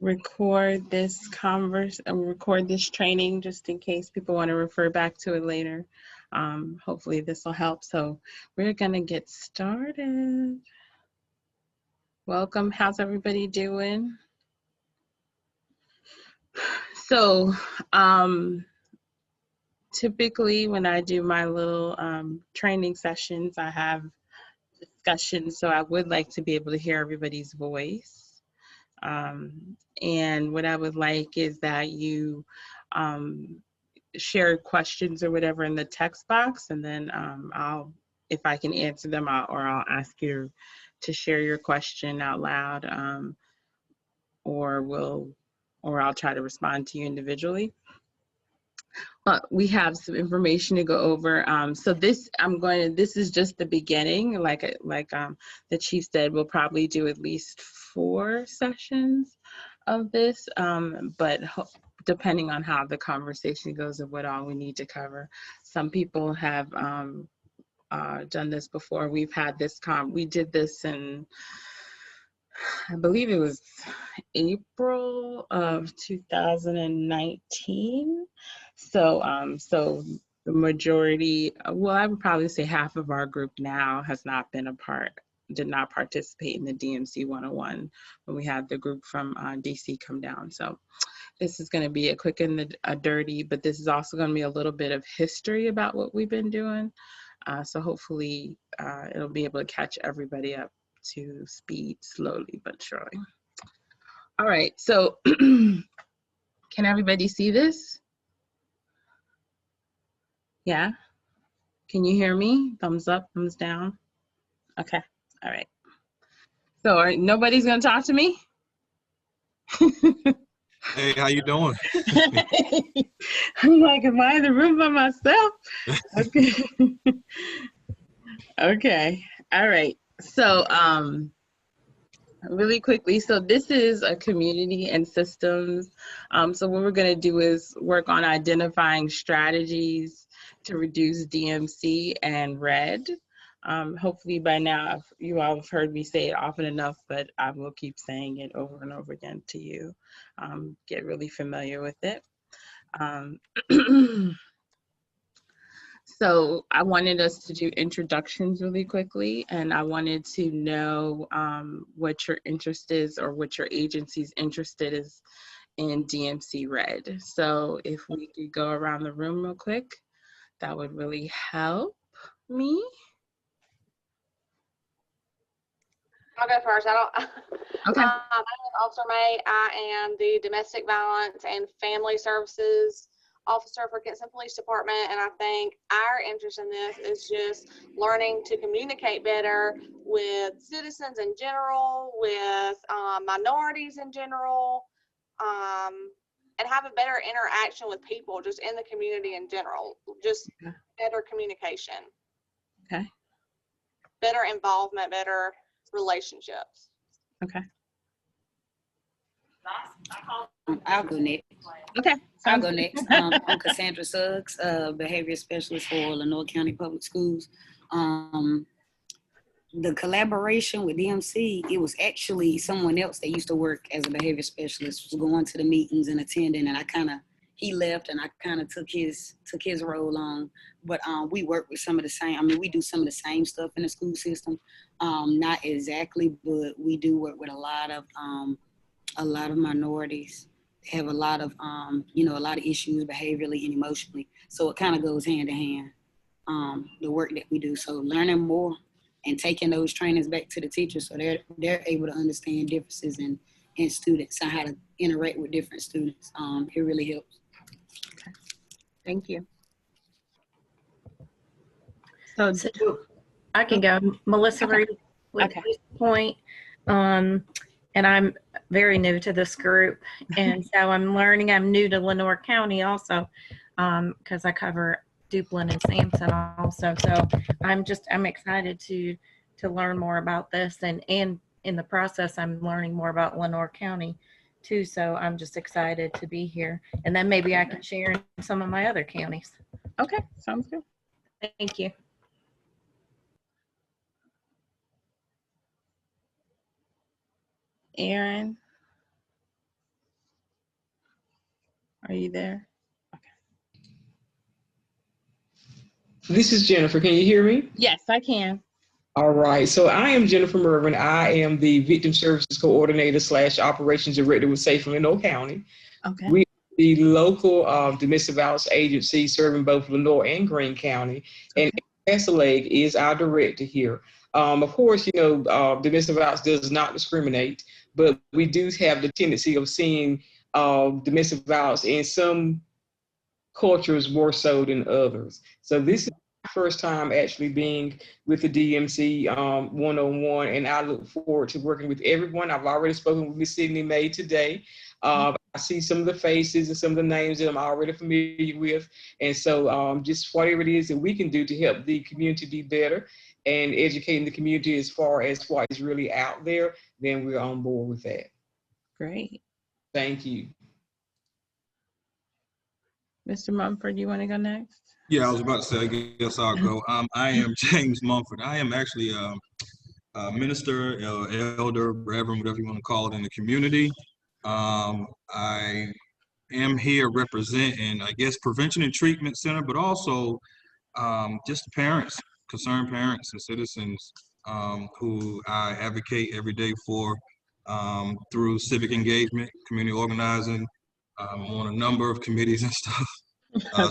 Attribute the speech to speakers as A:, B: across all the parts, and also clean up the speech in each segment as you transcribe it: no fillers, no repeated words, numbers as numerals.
A: record this record this training just in case people want to refer back to it later. Hopefully this will help. So we're gonna get started. Welcome, how's everybody doing? So typically when I do my little training sessions, I have discussions, so I would like to be able to hear everybody's voice. And what I would like is that you share questions or whatever in the text box, and then if I can answer them, I'll ask you to share your question out loud, or I'll try to respond to you individually. But we have some information to go over. So this is just the beginning. Like the chief said, we'll probably do at least 4 sessions of this, but depending on how the conversation goes and what all we need to cover. Some people have done this before. We've had this we did this in, I believe it was April of 2019. So the majority, well, I would probably say half of our group now did not participate in the DMC 101 when we had the group from DC come down. So this is going to be a quick and a dirty, but this is also going to be a little bit of history about what we've been doing. So hopefully it'll be able to catch everybody up to speed slowly but surely. All right, so can everybody see this? Yeah? Can you hear me? Thumbs up, thumbs down? Okay, all right. So nobody's gonna talk to me?
B: Hey, how you doing?
A: I'm like, am I in the room by myself? Okay. Okay, all right. So really quickly, so this is a community and systems. So what we're gonna do is work on identifying strategies to reduce DMC and RED. Hopefully by now you all have heard me say it often enough, but I will keep saying it over and over again to you. Get really familiar with it. So I wanted us to do introductions really quickly, and I wanted to know what your interest is or what your agency's interest is in DMC RED. So if we could go around the room real quick, that would really help me.
C: I'll go first.
A: Okay.
C: My name is Officer May. I am the Domestic Violence and Family Services Officer for Kinston Police Department, and I think our interest in this is just learning to communicate better with citizens in general, with minorities in general, and have a better interaction with people just in the community in general, just better communication.
A: Okay.
C: Better involvement, better relationships.
A: Okay.
D: I'll go next.
A: Okay.
D: I'll go next. I'm Cassandra Suggs, behavior specialist for Lenore County Public Schools. The collaboration with DMC, it was actually someone else that used to work as a behavior specialist, was going to the meetings and attending, and he left and I kind of took his role on. But we work with some of the same, we do some of the same stuff in the school system. Not exactly, but we do work with a lot of minorities. They have a lot of issues behaviorally and emotionally. So it kind of goes hand in hand, the work that we do. So learning more and taking those trainings back to the teachers so they're able to understand differences in students and how to interact with different students. It really helps.
A: Okay. Thank you. So
E: I can go. Melissa Reed with this point. And I'm very new to this group. And so I'm learning. I'm new to Lenore County also, because I cover Duplin and Sampson also. So I'm excited to learn more about this. And in the process, I'm learning more about Lenore County too. So I'm just excited to be here. And then maybe I can share in some of my other counties.
A: Okay, sounds good.
E: Thank you.
A: Aaron. Are you there?
B: This is Jennifer. Can you hear me?
A: Yes, I can.
B: All right. So I am Jennifer Mervin. I am the Victim Services Coordinator / Operations Director with Safe Lenoir County.
A: Okay.
B: We are the local domestic violence agency serving both Lenoir and Greene County. And Leg is our director here. Of course, you know, domestic violence does not discriminate, but we do have the tendency of seeing domestic violence in some cultures more so than others. So this is my first time actually being with the DMC one-on-one, and I look forward to working with everyone. I've already spoken with Ms. Sydney May today. I see some of the faces and some of the names that I'm already familiar with. And so just whatever it is that we can do to help the community be better and educating the community as far as what is really out there, then we're on board with that.
A: Great.
B: Thank you.
A: Mr. Mumford, you want to go next?
F: Yeah, I was about to say, I guess I'll go. I am James Mumford. I am actually a minister, elder, reverend, whatever you want to call it, in the community. I am here representing, I guess, Prevention and Treatment Center, but also just parents, concerned parents and citizens who I advocate every day for through civic engagement, community organizing, on a number of committees and stuff.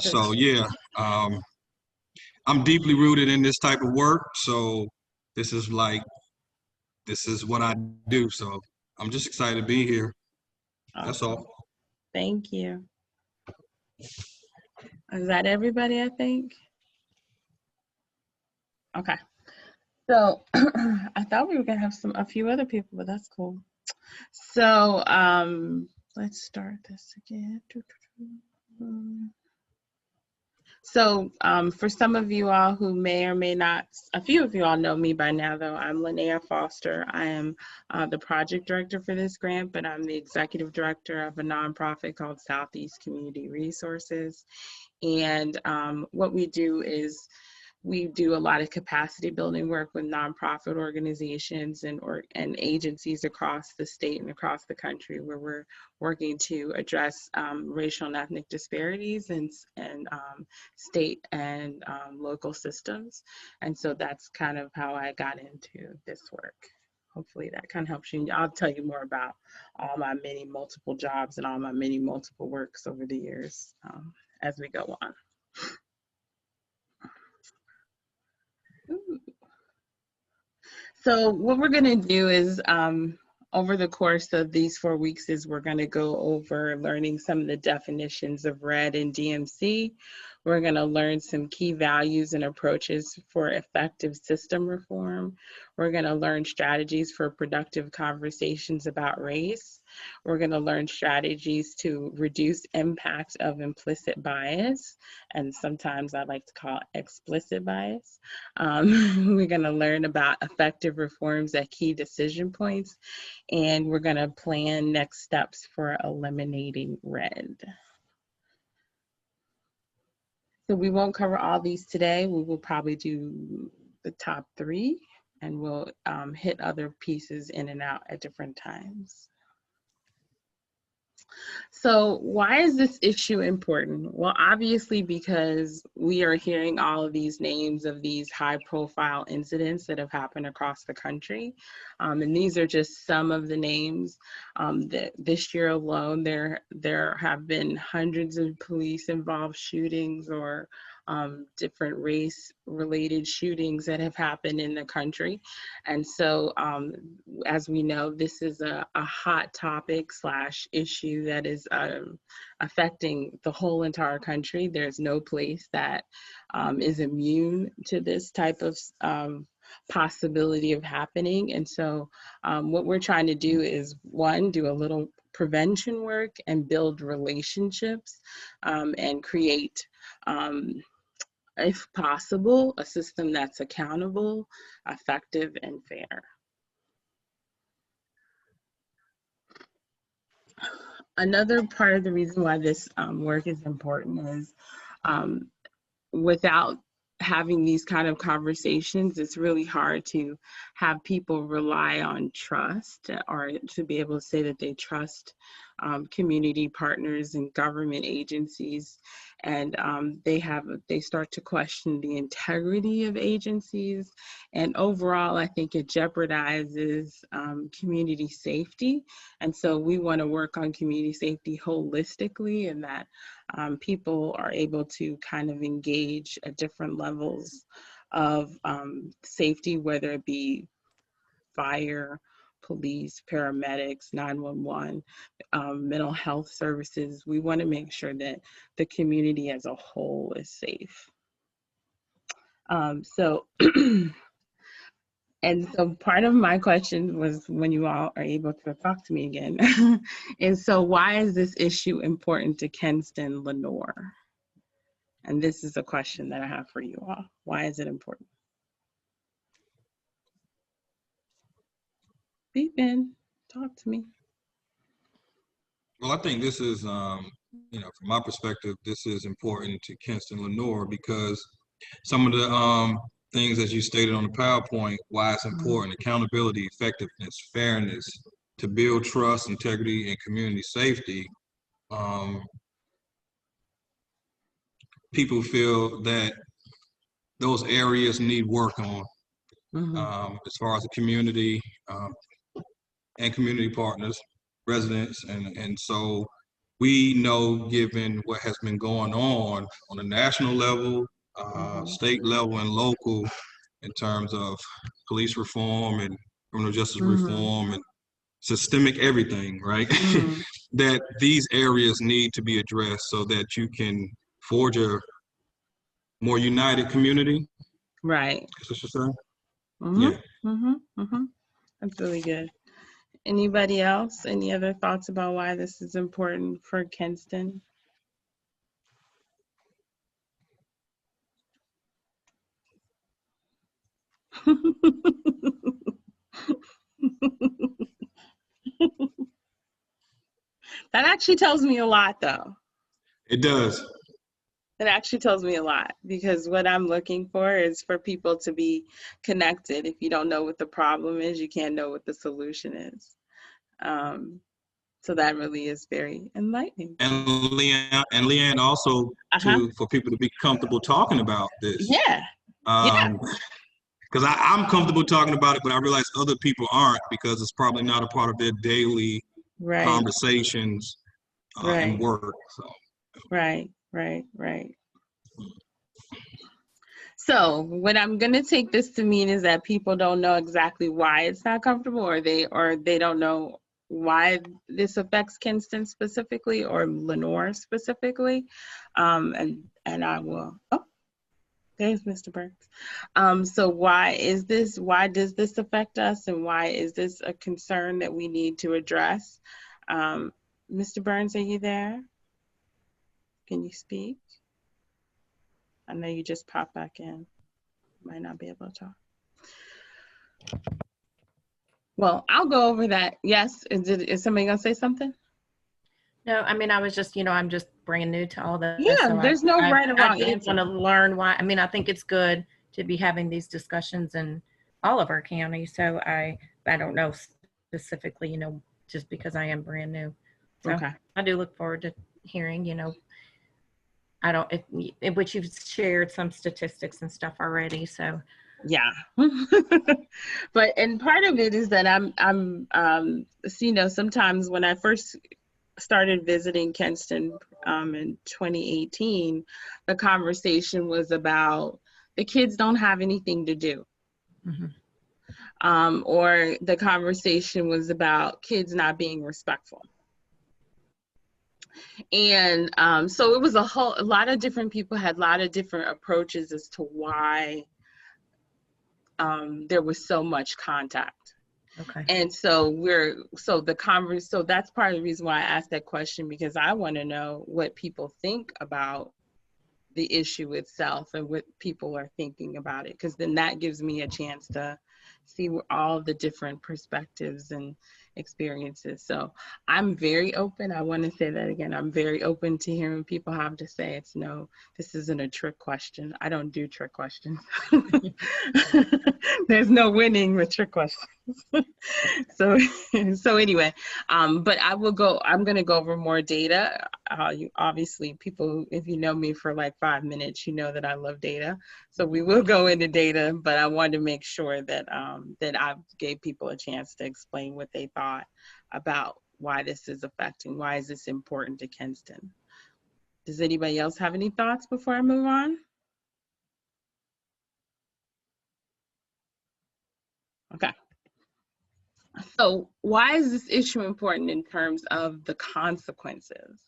F: So yeah, I'm deeply rooted in this type of work. So this is what I do. So I'm just excited to be here. That's all.
A: Thank you. Is that everybody, I think? Okay. So I thought we were gonna have a few other people, but that's cool. So let's start this again. So for some of you all who may or may not, a few of you all know me by now though, I'm Linnea Foster. I am the project director for this grant, but I'm the executive director of a nonprofit called Southeast Community Resources. And what we do is we do a lot of capacity building work with nonprofit organizations and agencies across the state and across the country, where we're working to address racial and ethnic disparities in state and local systems. And so that's kind of how I got into this work. Hopefully that kind of helps you. I'll tell you more about all my many multiple jobs and all my many multiple works over the years as we go on. So what we're going to do is over the course of these 4 weeks is we're going to go over learning some of the definitions of RED and DMC. We're going to learn some key values and approaches for effective system reform. We're going to learn strategies for productive conversations about race. We're going to learn strategies to reduce impact of implicit bias, and sometimes I like to call it explicit bias. We're going to learn about effective reforms at key decision points, and we're going to plan next steps for eliminating RED. So we won't cover all these today. We will probably do the top 3, and we'll hit other pieces in and out at different times. So why is this issue important? Well, obviously because we are hearing all of these names of these high-profile incidents that have happened across the country. And these are just some of the names. That this year alone, there have been hundreds of police-involved shootings or different race-related shootings that have happened in the country. And so, as we know, this is a hot topic / issue that is affecting the whole entire country. There's no place that is immune to this type of possibility of happening. And so what we're trying to do is, one, do a little prevention work and build relationships and create, if possible, a system that's accountable, effective, and fair. Another part of the reason why this work is important is without having these kind of conversations, it's really hard to have people rely on trust, or to be able to say that they trust community partners and government agencies. And they start to question the integrity of agencies. And overall, I think it jeopardizes community safety. And so we want to work on community safety holistically, and that people are able to kind of engage at different levels of safety, whether it be fire, police, paramedics, 911, mental health services. We want to make sure that the community as a whole is safe. And so part of my question was, when you all are able to talk to me again, and so why is this issue important to Kenston Lenoir? And this is a question that I have for you all. Why is it important? Beepin, talk to me.
F: Well, I think this is, you know, from my perspective, this is important to Kenston Lenoir because some of the things, as you stated on the PowerPoint, why it's important: accountability, effectiveness, fairness, to build trust, integrity, and community safety. People feel that those areas need work on, as far as the community and community partners, residents, and so we know, given what has been going on a national level, state level, and local, in terms of police reform and criminal justice reform and systemic everything, right? That these areas need to be addressed so that you can forge a more united community.
A: Right.
F: Is this what you're saying?
A: Yeah. That's really good. Anybody else? Any other thoughts about why this is important for Kenston? That actually tells me a lot, though.
F: It does.
A: It actually tells me a lot, because what I'm looking for is for people to be connected. If you don't know what the problem is, you can't know what the solution is. So that really is very enlightening.
F: And Leanne also for people to be comfortable talking about this.
A: Yeah.
F: Because I'm comfortable talking about it, but I realize other people aren't, because it's probably not a part of their daily conversations and work. So.
A: Right. So what I'm going to take this to mean is that people don't know exactly why it's not comfortable, or they don't know why this affects Kenston specifically, or Lenoir specifically. And I will, there's Mr. Burns. So why does this affect us, and why is this a concern that we need to address? Mr. Burns, are you there? Can you speak? I know you just popped back in. Might not be able to talk. Well, I'll go over that. Yes, is somebody gonna say something?
E: No, I mean, I was just, I'm just brand new to all this.
A: Yeah,
E: so
A: there's no right or wrong
E: answer. I
A: answer.
E: want to learn why. I mean, I think it's good to be having these discussions in all of our counties. So I don't know specifically, just because I am brand new. So I do look forward to hearing, which you've shared some statistics and stuff already. So
A: yeah. But and part of it is that I'm sometimes when I first started visiting Kenston in 2018, the conversation was about the kids don't have anything to do. Or the conversation was about kids not being respectful. And so it was a lot of different people had a lot of different approaches as to why there was so much contact.
E: Okay.
A: And so so that's part of the reason why I asked that question, because I want to know what people think about the issue itself and what people are thinking about it, because then that gives me a chance to see all the different perspectives and experiences. So I'm very open. I want to say that again. I'm very open to hearing what people have to say. It's no, this isn't a trick question. I don't do trick questions. There's no winning with trick questions. So anyway, but I'm going to go over more data. You obviously, people, if you know me for like 5 minutes, you know that I love data. So we will go into data, but I wanted to make sure that that I gave people a chance to explain what they thought about why this is affecting, why is this important to Kinston. Does anybody else have any thoughts before I move on? Okay. So why is this issue important in terms of the consequences?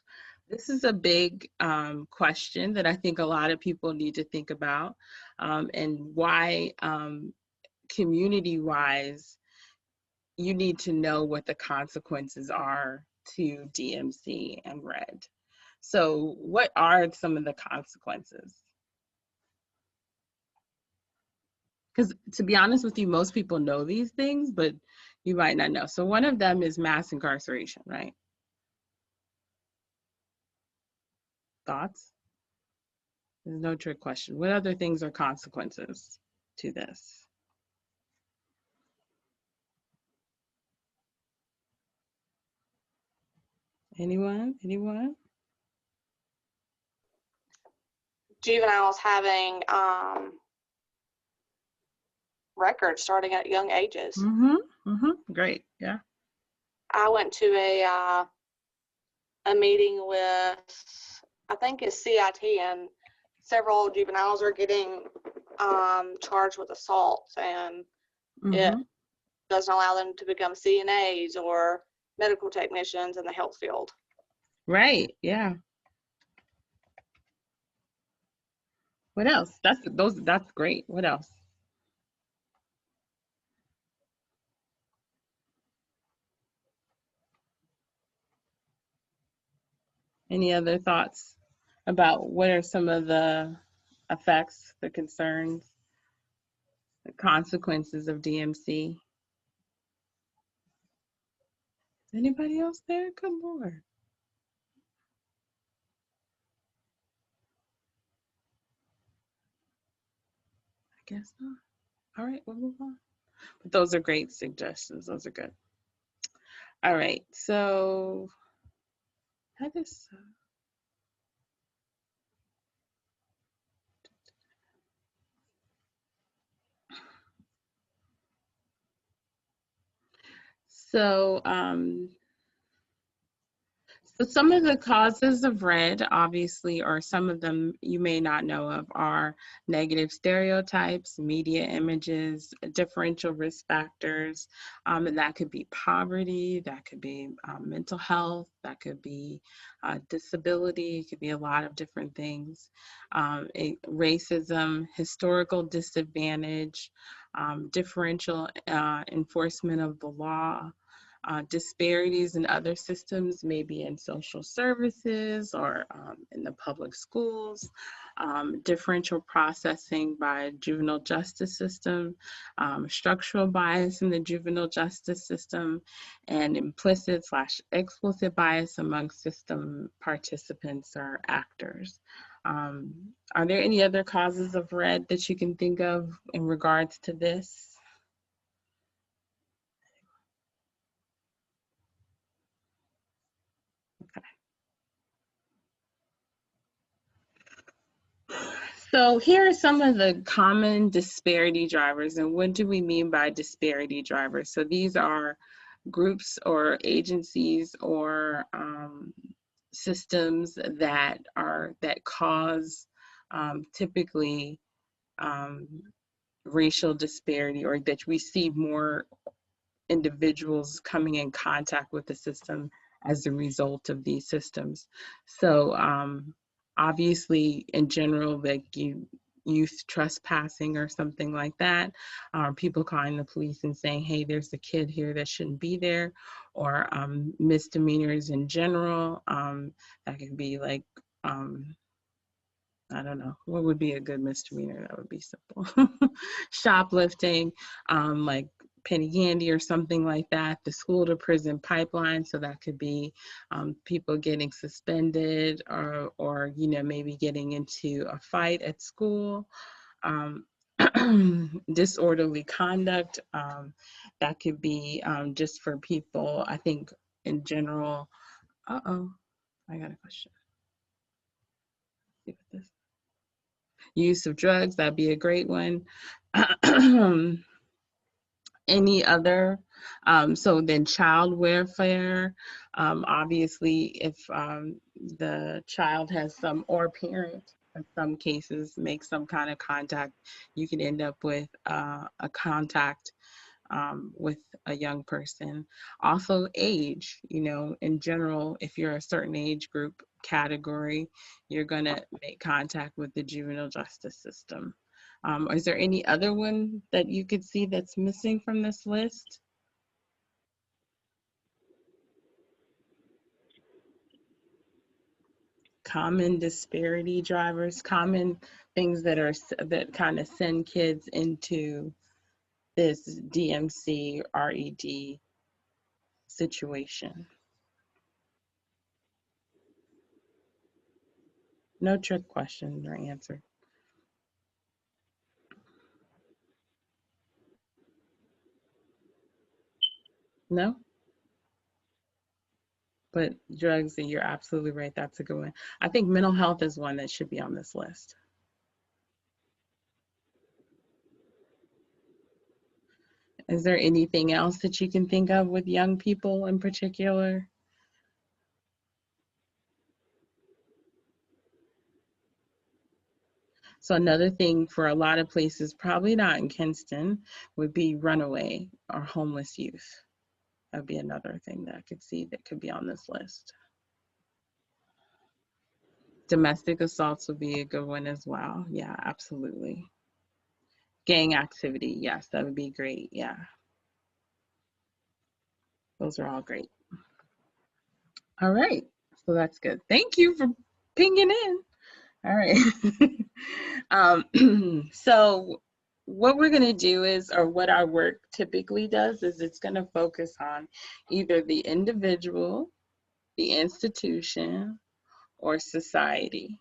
A: This is a big question that I think a lot of people need to think about, and why community-wise, you need to know what the consequences are to DMC and RED. So what are some of the consequences? Because to be honest with you, most people know these things, but you might not know. So one of them is mass incarceration, right? Thoughts? There's no trick question. What other things are consequences to this? Anyone? Anyone?
C: Juveniles having records starting at young ages.
A: Great, yeah.
C: I went to a meeting with, I think it's CIT, and several juveniles are getting charged with assaults, and it doesn't allow them to become CNAs or medical technicians in the health field.
A: Right, yeah. What else? That's great. What else? Any other thoughts about what are some of the effects, the concerns, the consequences of DMC? Is anybody else there? Good Lord. I guess not. All right, we'll move on. But those are great suggestions. Those are good. All right, so that is. So some of the causes of RED, obviously, or some of them you may not know of, are negative stereotypes, media images, differential risk factors, and that could be poverty, that could be mental health, that could be disability, it could be a lot of different things, racism, historical disadvantage, differential enforcement of the law, disparities in other systems, maybe in social services or in the public schools, differential processing by juvenile justice system, structural bias in the juvenile justice system, and implicit/explicit bias among system participants or actors. Are there any other causes of RED that you can think of in regards to this? So here are some of the common disparity drivers, and what do we mean by disparity drivers? So these are groups or agencies or systems that cause typically racial disparity, or that we see more individuals coming in contact with the system as a result of these systems. So obviously, in general, like youth trespassing or something like that, people calling the police and saying, hey, there's a kid here that shouldn't be there, or misdemeanors in general. That could be like, I don't know, what would be a good misdemeanor? That would be simple. Shoplifting, like penny candy or something like that, the school to prison pipeline. So that could be people getting suspended or, you know, maybe getting into a fight at school. Disorderly conduct, that could be just for people, I think in general. Uh-oh, I got a question. Use of drugs, that'd be a great one. Any other, so then child welfare, obviously if the child has some, or parent in some cases make some kind of contact, you could end up with a contact with a young person. Also age, you know, in general, if you're a certain age group category, you're gonna make contact with the juvenile justice system. Is there any other one that you could see that's missing from this list? Common disparity drivers, common things that kind of send kids into this DMC RED situation. No trick questions or answer. No? But drugs, you're absolutely right. That's a good one. I think mental health is one that should be on this list. Is there anything else that you can think of with young people in particular? So another thing for a lot of places, probably not in Kinston, would be runaway or homeless youth. That'd be another thing that I could see that could be on this list. Domestic assaults would be a good one as well. Yeah, absolutely. Gang activity, yes, that would be great. Yeah. Those are all great. All right, so that's good. Thank you for pinging in. All right. So what we're going to do is, or what our work typically does, is it's going to focus on either the individual, the institution, or society.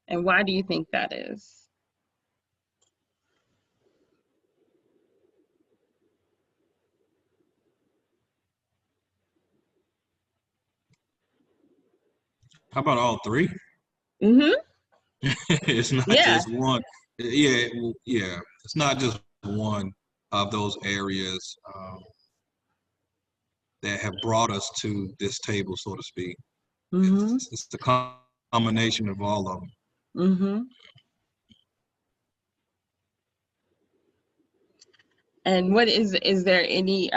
A: And why do you think that is?
F: How about all three?
A: Mm-hmm.
F: It's not just one. Yeah, yeah. It's not just one of those areas that have brought us to this table, so to speak.
A: Mm-hmm.
F: It's the combination of all of them.
A: Mm-hmm. And what is there any,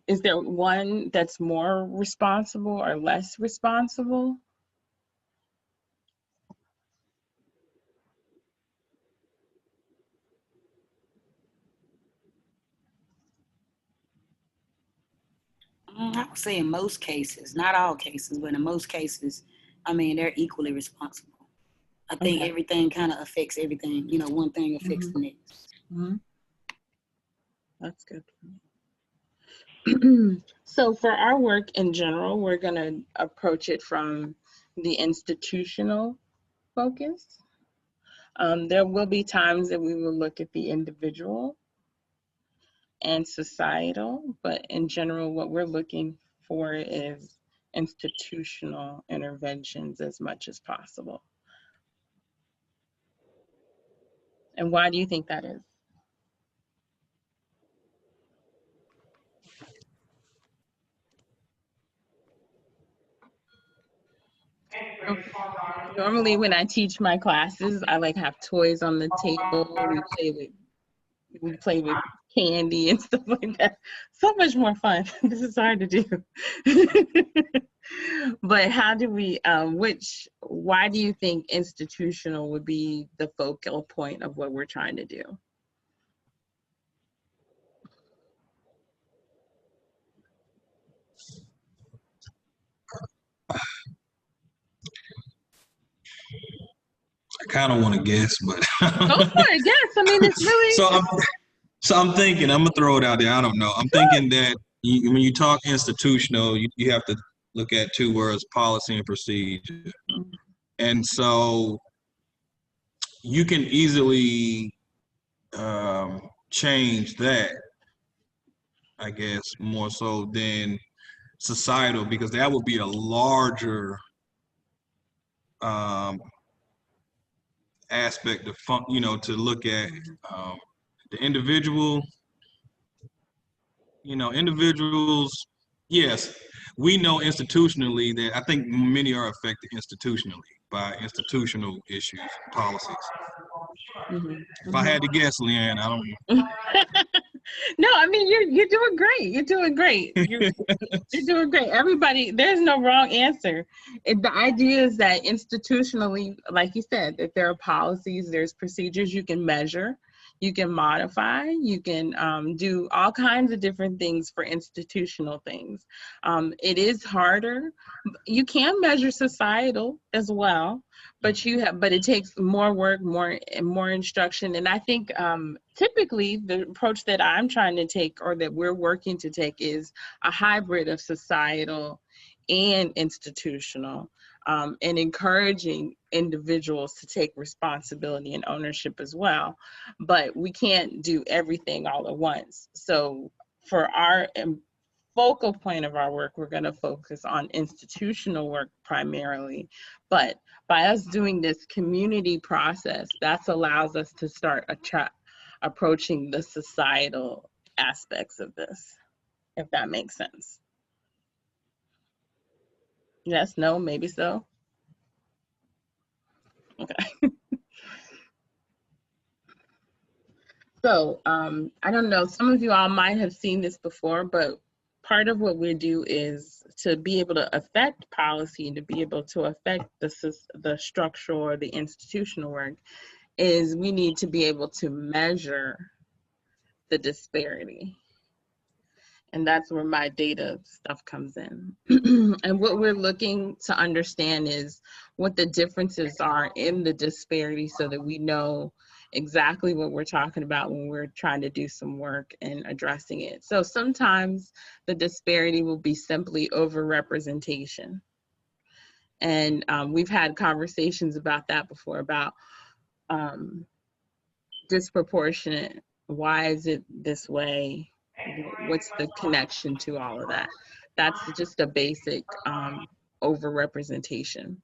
A: is there one that's more responsible or less responsible?
D: I would say in most cases, not all cases, but in most cases, I mean, they're equally responsible. I think everything kind of affects everything. You know, one thing affects the next.
A: Mm-hmm. That's good. So for our work in general, we're going to approach it from the institutional focus. There will be times that we will look at the individual and societal, but in general, what we're looking for is institutional interventions as much as possible. And why do you think that is? Normally when I teach my classes, I like have toys on the table. We play with candy and stuff like that. So much more fun. This is hard to do. But how do we, why do you think institutional would be the focal point of what we're trying to do?
F: I kind of want to guess, but
A: Go for it, guess. I mean, it's really.
F: So I'm thinking, I'm gonna throw it out there. I don't know. I'm thinking that when you talk institutional, you have to look at two words: policy and procedure. And so you can easily change that, I guess, more so than societal, because that would be a larger aspect of fun, to look at the individual. Individuals, yes, we know institutionally that I think many are affected institutionally by institutional issues, policies. If I had to guess, Leanne, I don't.
A: No, I mean you're doing great. You're doing great. You're doing great. Everybody, there's no wrong answer. The idea is that institutionally, like you said, that there are policies, there's procedures you can measure, you can modify, you can do all kinds of different things for institutional things. It is harder. You can measure societal as well, but but it takes more work, more instruction. And I think typically the approach that I'm trying to take, or that we're working to take, is a hybrid of societal and institutional, and encouraging individuals to take responsibility and ownership as well. But we can't do everything all at once. So for our focal point of our work, we're going to focus on institutional work primarily. But by us doing this community process, that allows us to start approaching the societal aspects of this, if that makes sense. Yes, no, maybe so. Okay. So I don't know, some of you all might have seen this before, but part of what we do is to be able to affect policy and to be able to affect the structural or the institutional work, is we need to be able to measure the disparity. And that's where my data stuff comes in. And what we're looking to understand is what the differences are in the disparity, so that we know exactly what we're talking about when we're trying to do some work and addressing it. So sometimes the disparity will be simply overrepresentation. And we've had conversations about that before, about disproportionate. Why is it this way? What's the connection to all of that? That's just a basic overrepresentation.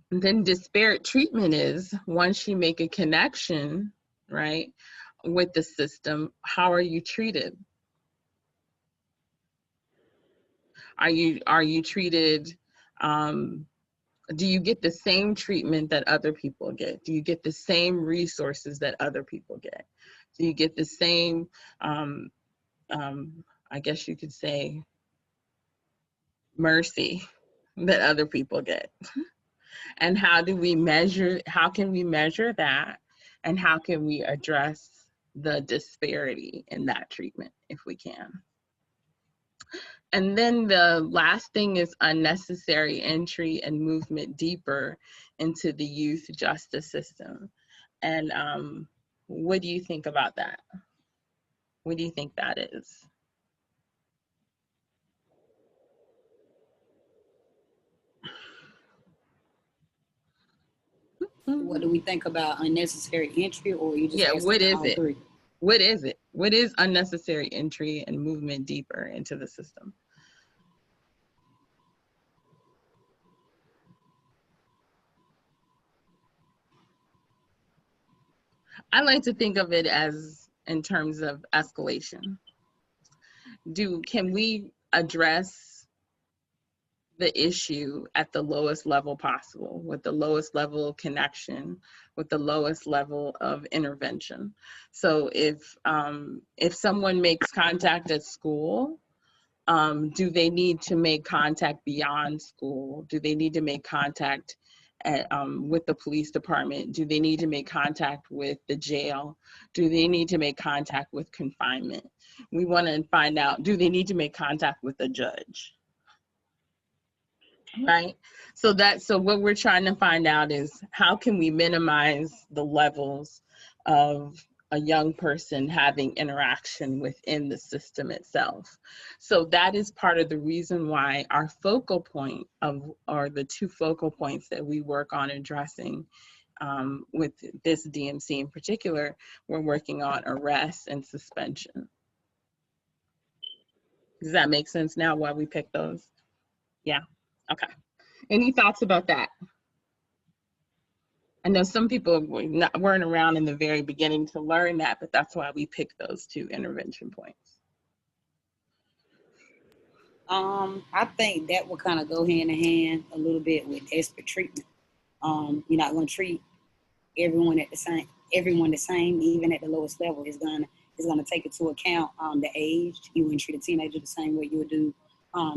A: And then disparate treatment is, once you make a connection, right, with the system, how are you treated? Are you treated, do you get the same treatment that other people get? Do you get the same resources that other people get? Do you get the same, I guess you could say, mercy that other people get? And how can we measure that? And how can we address the disparity in that treatment if we can? And then the last thing is unnecessary entry and movement deeper into the youth justice system. And what do you think about that? What do you think that is?
D: What do we think about unnecessary entry, or you just
A: what is
D: all
A: it?
D: three?
A: What is it? What is unnecessary entry and movement deeper into the system? I like to think of it as in terms of escalation. Can we address the issue at the lowest level possible, with the lowest level of connection, with the lowest level of intervention? So if someone makes contact at school, do they need to make contact beyond school? Do they need to make contact with the police department? Do they need to make contact with the jail? Do they need to make contact with confinement? We want to find out, do they need to make contact with a judge? Right? So what we're trying to find out is, how can we minimize the levels of a young person having interaction within the system itself. So that is part of the reason why our focal point or the two focal points that we work on addressing with this DMC in particular, we're working on arrest and suspension. Does that make sense now why we picked those? Yeah, okay. Any thoughts about that? I know some people weren't around in the very beginning to learn that, but that's why we picked those two intervention points.
D: I think that will kind of go hand in hand a little bit with expert treatment. You're not going to treat everyone the same, even at the lowest level. It's gonna take into account the age. You wouldn't treat a teenager the same way you would do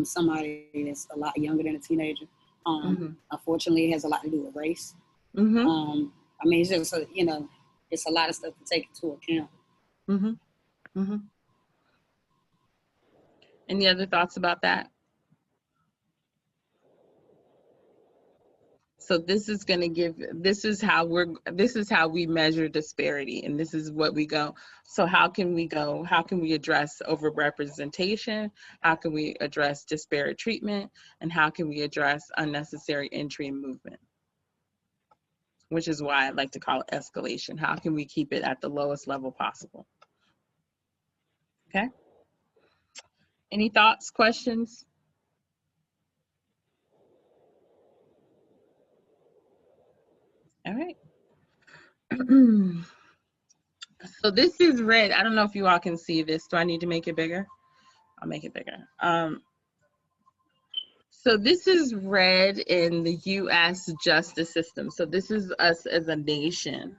D: somebody that's a lot younger than a teenager. Unfortunately, it has a lot to do with race. I mean, it's just it's a lot of stuff to take into account.
A: Any other thoughts about that? So this is going to give, this is how we measure disparity, and this is what we go. So how can we address overrepresentation? How can we address disparate treatment? And how can we address unnecessary entry and movement? Which is why I like to call it escalation. How can we keep it at the lowest level possible? Okay. Any thoughts, questions? All right. So this is red. I don't know if you all can see this. Do I need to make it bigger? I'll make it bigger. So this is red in the U.S. justice system. So this is us as a nation.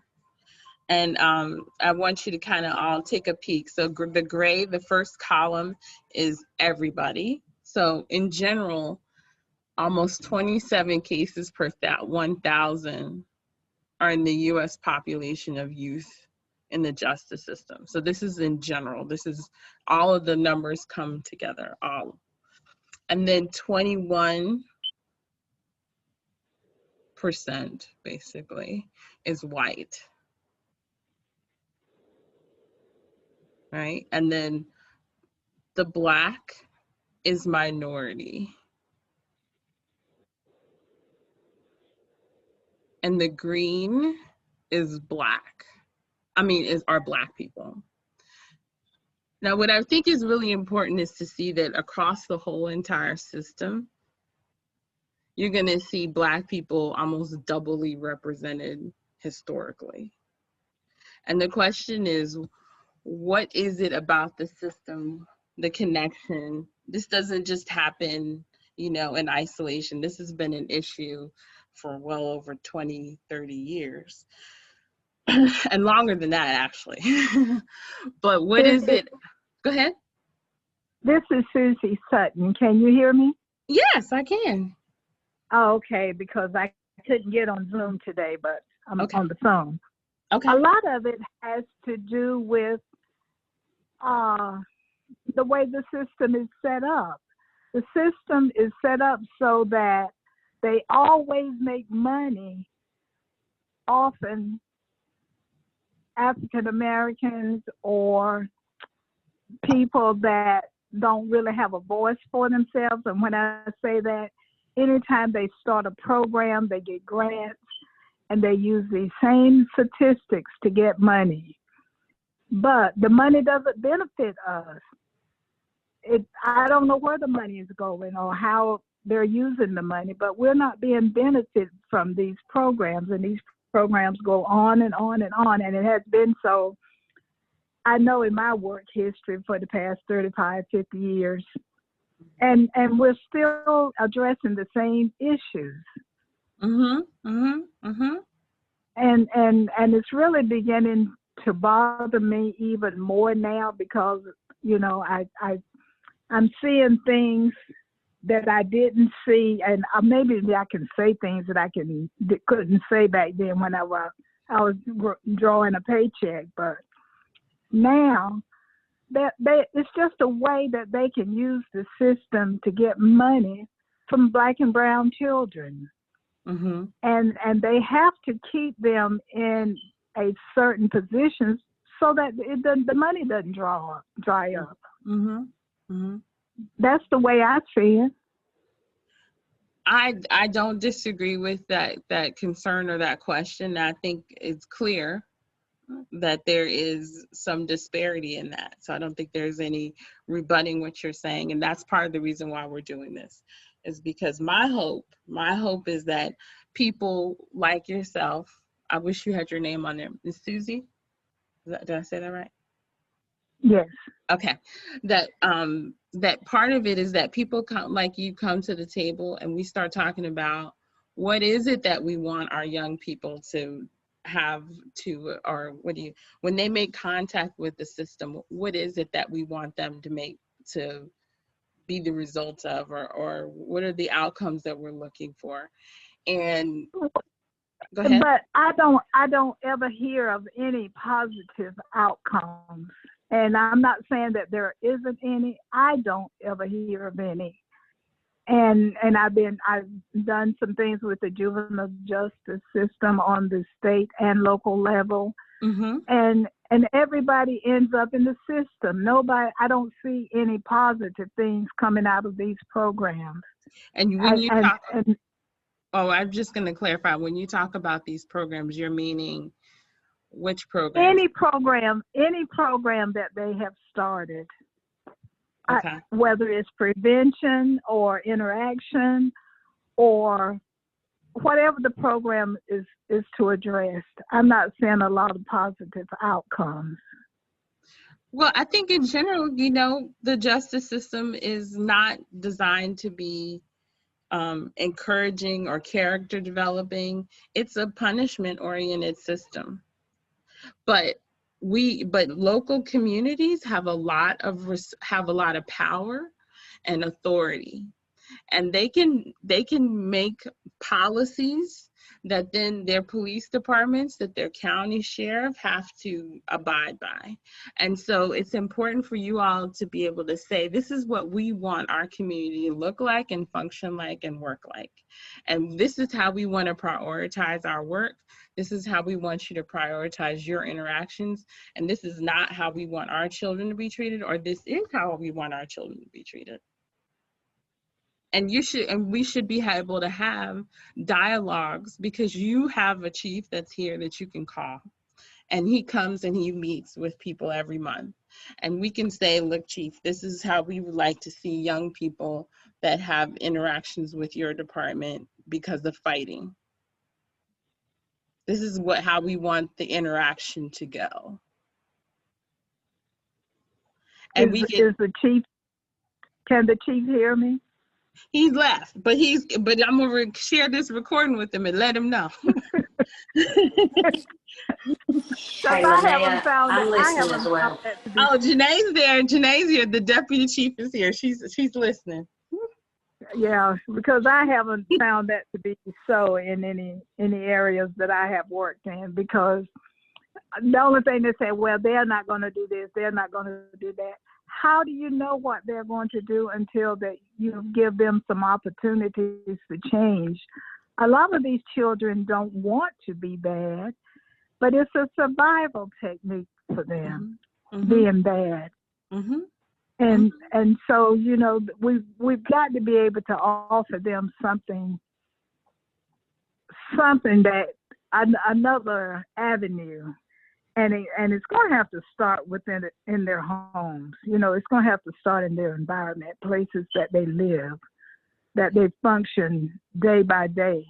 A: And I want you to kind of all take a peek. So the gray, the first column is everybody. So in general, almost 27 cases per 1,000 are in the U.S. population of youth in the justice system. So this is in general. This is all of the numbers come together, all. And then 21% basically is white. Right? And then the black is minority. And the green is black. Are black people. Now, what I think is really important is to see that across the whole entire system, you're going to see black people almost doubly represented historically. And the question is, what is it about the system, the connection? This doesn't just happen, in isolation. This has been an issue for well over 20, 30 years. And longer than that, actually. But what is it? Go ahead.
G: This is Susie Sutton. Can you hear me?
A: Yes, I can.
G: Oh, okay, because I couldn't get on Zoom today, but I'm on the phone.
A: Okay.
G: A lot of it has to do with the way the system is set up. The system is set up so that they always make money, often African Americans or people that don't really have a voice for themselves. And when I say that, anytime they start a program, they get grants, and they use these same statistics to get money. But the money doesn't benefit us. I don't know where the money is going or how they're using the money, but we're not being benefited from these programs, and these programs go on and on and on, and it has been so, I know, in my work history for the past 35, 50 years. And we're still addressing the same issues. And it's really beginning to bother me even more now because, I'm seeing things that I didn't see, and maybe I can say things that I couldn't say back then when I was drawing a paycheck. But now it's just a way that they can use the system to get money from Black and brown children. And they have to keep them in a certain position so that the money doesn't dry up.
A: Mm-hmm. Mm-hmm.
G: That's the way I see it.
A: I don't disagree with that concern or that question. I think it's clear that there is some disparity in that. So I don't think there's any rebutting what you're saying. And that's part of the reason why we're doing this, is because my hope is that people like yourself, I wish you had your name on there. Is Susie? Did I say that right?
G: Yes.
A: Okay. That part of it is that people come, like you, come to the table and we start talking about what is it that we want our young people to have to, or when they make contact with the system, what is it that we want them to be the result of, or what are the outcomes that we're looking for? And go ahead.
G: But I don't ever hear of any positive outcomes. And I'm not saying that there isn't any. I don't ever hear of any. And I've done some things with the juvenile justice system on the state and local level.
A: Mm-hmm.
G: And everybody ends up in the system. I don't see any positive things coming out of these programs.
A: And when you talk, I'm just going to clarify, when you talk about these programs, you're meaning which program?
G: Any program that they have started.
A: Okay.
G: Whether it's prevention or interaction or whatever the program is to address, I'm not seeing a lot of positive outcomes.
A: Well, I think in general, the justice system is not designed to be encouraging or character developing. It's a punishment oriented system. But local communities have a lot of power and authority, and they can make policies that then their police departments, that their county sheriff have to abide by. And so it's important for you all to be able to say, this is what we want our community to look like and function like and work like. And this is how we want to prioritize our work. This is how we want you to prioritize your interactions. And this is not how we want our children to be treated, or this is how we want our children to be treated. And we should be able to have dialogues, because you have a chief that's here that you can call, and he comes and he meets with people every month. And we can say, look, chief, this is how we would like to see young people that have interactions with your department because of fighting. This is how we want the interaction to go. And
G: can the chief hear me?
A: He's left, but I'm gonna share this recording with him and let him know.
H: Hey, Linnea, I'm listening as well.
A: Oh, Janae's there. Janae's here. The deputy chief is here. She's listening.
G: Yeah, because I haven't found that to be so in any areas that I have worked in, because the only thing they say, well, they're not going to do this, they're not going to do that. How do you know what they're going to do until that you give them some opportunities to change? A lot of these children don't want to be bad, but it's a survival technique for them, being bad.
A: Mm-hmm.
G: And so, we've got to be able to offer them something that another avenue. And it's going to have to start in their homes. It's going to have to start in their environment, places that they live, that they function day by day.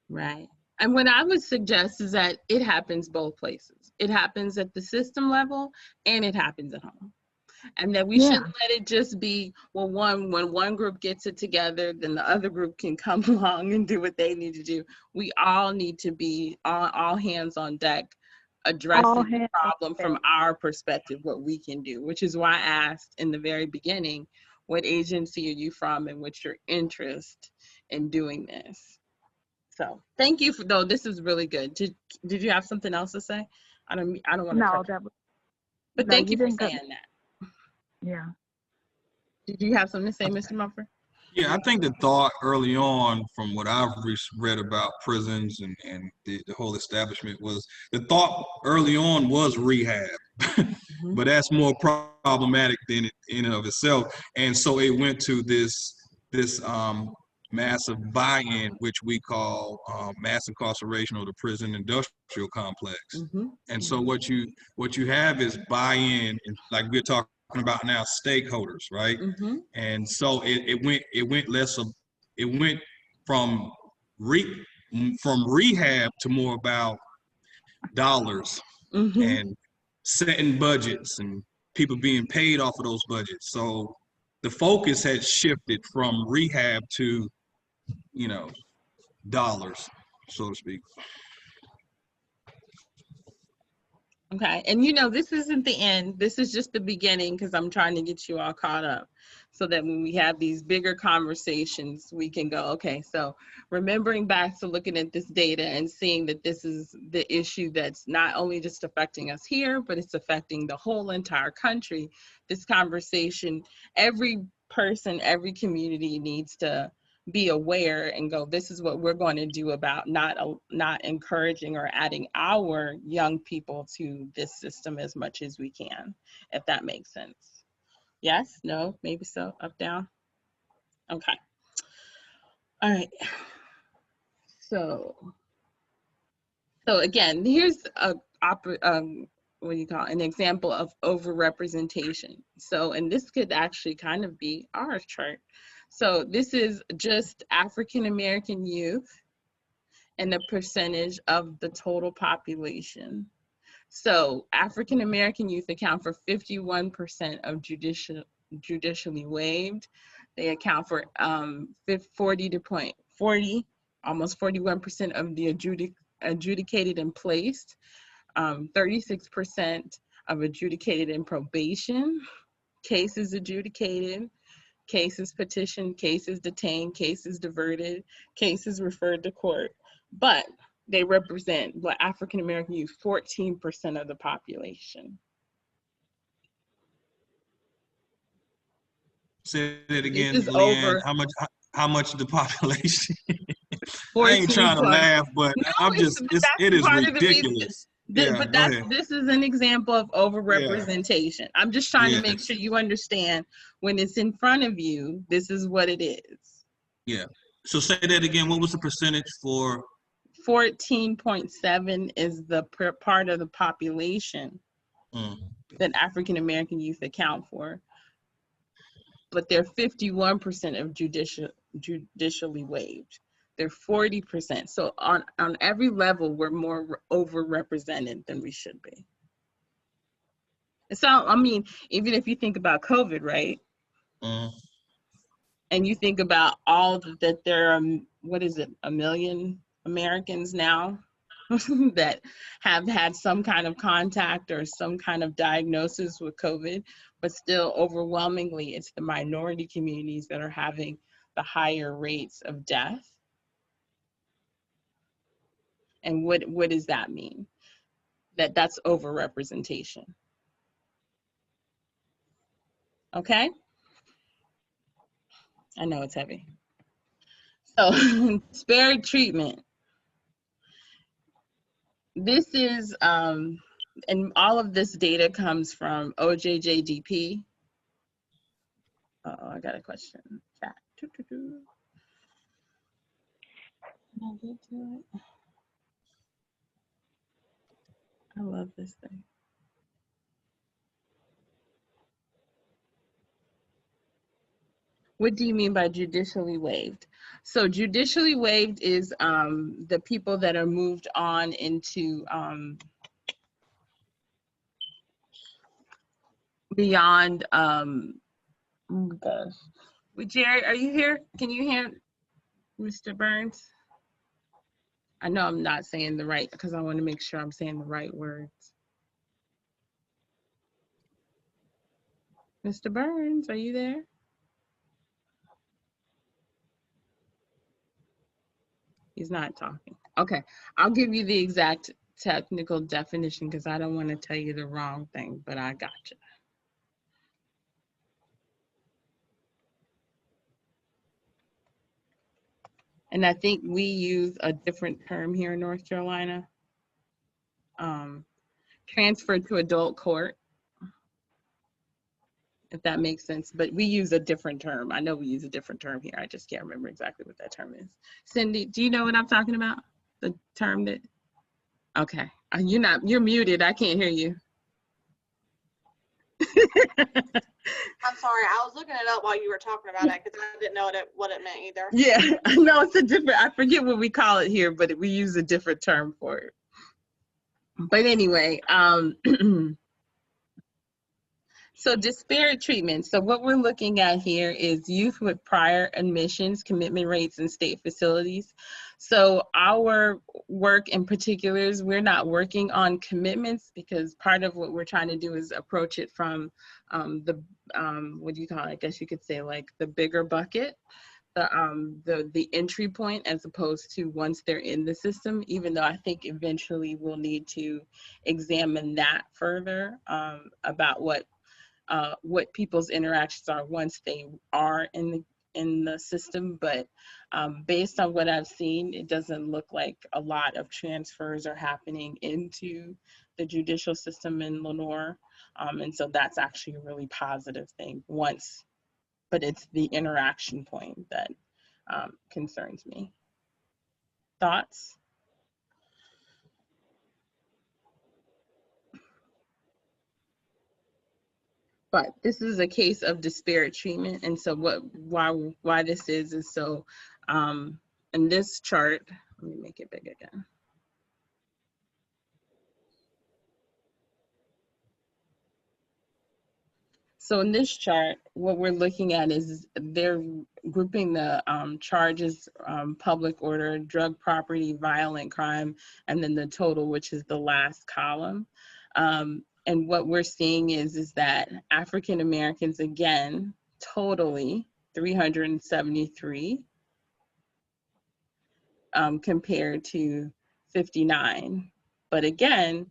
A: Right. And what I would suggest is that it happens both places. It happens at the system level and it happens at home. And that we shouldn't let it just be, when one group gets it together, then the other group can come along and do what they need to do. We all need to be all hands on deck, addressing the problem from our perspective, what we can do, which is why I asked in the very beginning, what agency are you from and what's your interest in doing this? So thank you this is really good. Did you have something else to say? I don't want to. But thank you for saying that.
G: Yeah.
A: Did you have something to say, Mr. Mumford?
F: Yeah, I think the thought early on, from what I've read about prisons and the whole establishment, was the thought early on was rehab. but that's more problematic than it in and of itself. And so it went to this massive buy-in, which we call mass incarceration or the prison industrial complex. And so what you have is buy-in, like we're talking about now, stakeholders, right? And so it went from rehab to more about dollars and setting budgets and people being paid off of those budgets. So the focus had shifted from rehab to, dollars, so to speak.
A: Okay, and this isn't the end. This is just the beginning because I'm trying to get you all caught up so that when we have these bigger conversations, we can go, okay, so remembering back to looking at this data and seeing that this is the issue that's not only just affecting us here, but it's affecting the whole entire country. This conversation, every person, every community needs to be aware and go, this is what we're going to do about not encouraging or adding our young people to this system as much as we can, if that makes sense. Yes, no, maybe so, up, down. Okay. All right. So again, here's what do you call it? An example of overrepresentation. So, and this could actually kind of be our chart. So this is just African American youth and the percentage of the total population. So African American youth account for 51% of judicially waived. They account for 40, almost 41% of the adjudicated and placed, 36% of adjudicated in probation, cases adjudicated, cases petitioned, cases detained, cases diverted, cases referred to court. But they represent African American youth, 14% of the population.
F: Say that again,
A: This is
F: Leanne.
A: over
F: How much of the population? I
A: 14
F: ain't trying to laugh, but
A: no,
F: I'm just, it is ridiculous.
A: But this is an example of overrepresentation. Yeah. I'm just trying to make sure you understand when it's in front of you, this is what it is.
F: Yeah. So say that again. What was the percentage for?
A: 14.7 is the part of the population that African American youth account for. But they're 51% of judicially waived. They're 40%. So on every level, we're more overrepresented than we should be. So, I mean, even if you think about COVID, right? And you think about all that there are, what is it, 1 million Americans now that have had some kind of contact or some kind of diagnosis with COVID, but still overwhelmingly, it's the minority communities that are having the higher rates of death. And what does that mean? That's overrepresentation. Okay? I know it's heavy. So spared treatment. This is, and all of this data comes from OJJDP. Uh-oh, I got a question. Chat. Can I get to it? I love this thing. What do you mean by judicially waived? So judicially waived is the people that are moved on into beyond, oh gosh. Well, Jerry, are you here? Can you hear Mr. Burns? I know I'm not saying the right, because I want to make sure I'm saying the right words. Mr. Burns, are you there? He's not talking. Okay, I'll give you the exact technical definition because I don't want to tell you the wrong thing, but I got you. And I think we use a different term here in North Carolina. transferred to adult court, if that makes sense. But we use a different term. I know we use a different term here. I just can't remember exactly what that term is. Cindy, do you know what I'm talking about? The term that, okay. You're muted. I can't hear you.
C: I'm sorry, I was looking it up while you were talking about it because I didn't know what it meant either.
A: Yeah, no, it's a different, I forget what we call it here, but we use a different term for it. But anyway, so disparate treatment. So what we're looking at here is youth with prior admissions, commitment rates in state facilities. So our work in particular is we're not working on commitments because part of what we're trying to do is approach it from what do you call it? I guess you could say like the bigger bucket, the entry point, as opposed to once they're in the system, even though I think eventually we'll need to examine that further about what people's interactions are once they are in the system. But based on what I've seen, it doesn't look like a lot of transfers are happening into the judicial system in Lenore. And so that's actually a really positive thing but it's the interaction point that concerns me. Thoughts? But this is a case of disparate treatment. And so why this is so, in this chart, let me make it big again. So in this chart, what we're looking at is they're grouping the charges, public order, drug, property, violent crime, and then the total, which is the last column. And what we're seeing is that African Americans, again, totally 373 compared to 59. But again,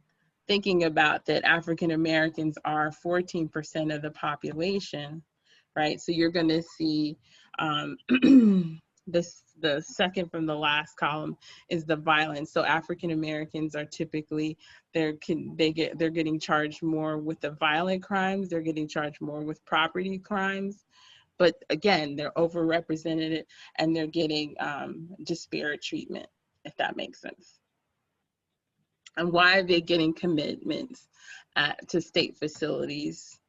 A: thinking about that African Americans are 14% of the population, right? So you're gonna see the second from the last column is the violence. So African Americans are typically, they're getting charged more with the violent crimes, they're getting charged more with property crimes. But again, they're overrepresented and they're getting disparate treatment, if that makes sense. And why are they getting commitments to state facilities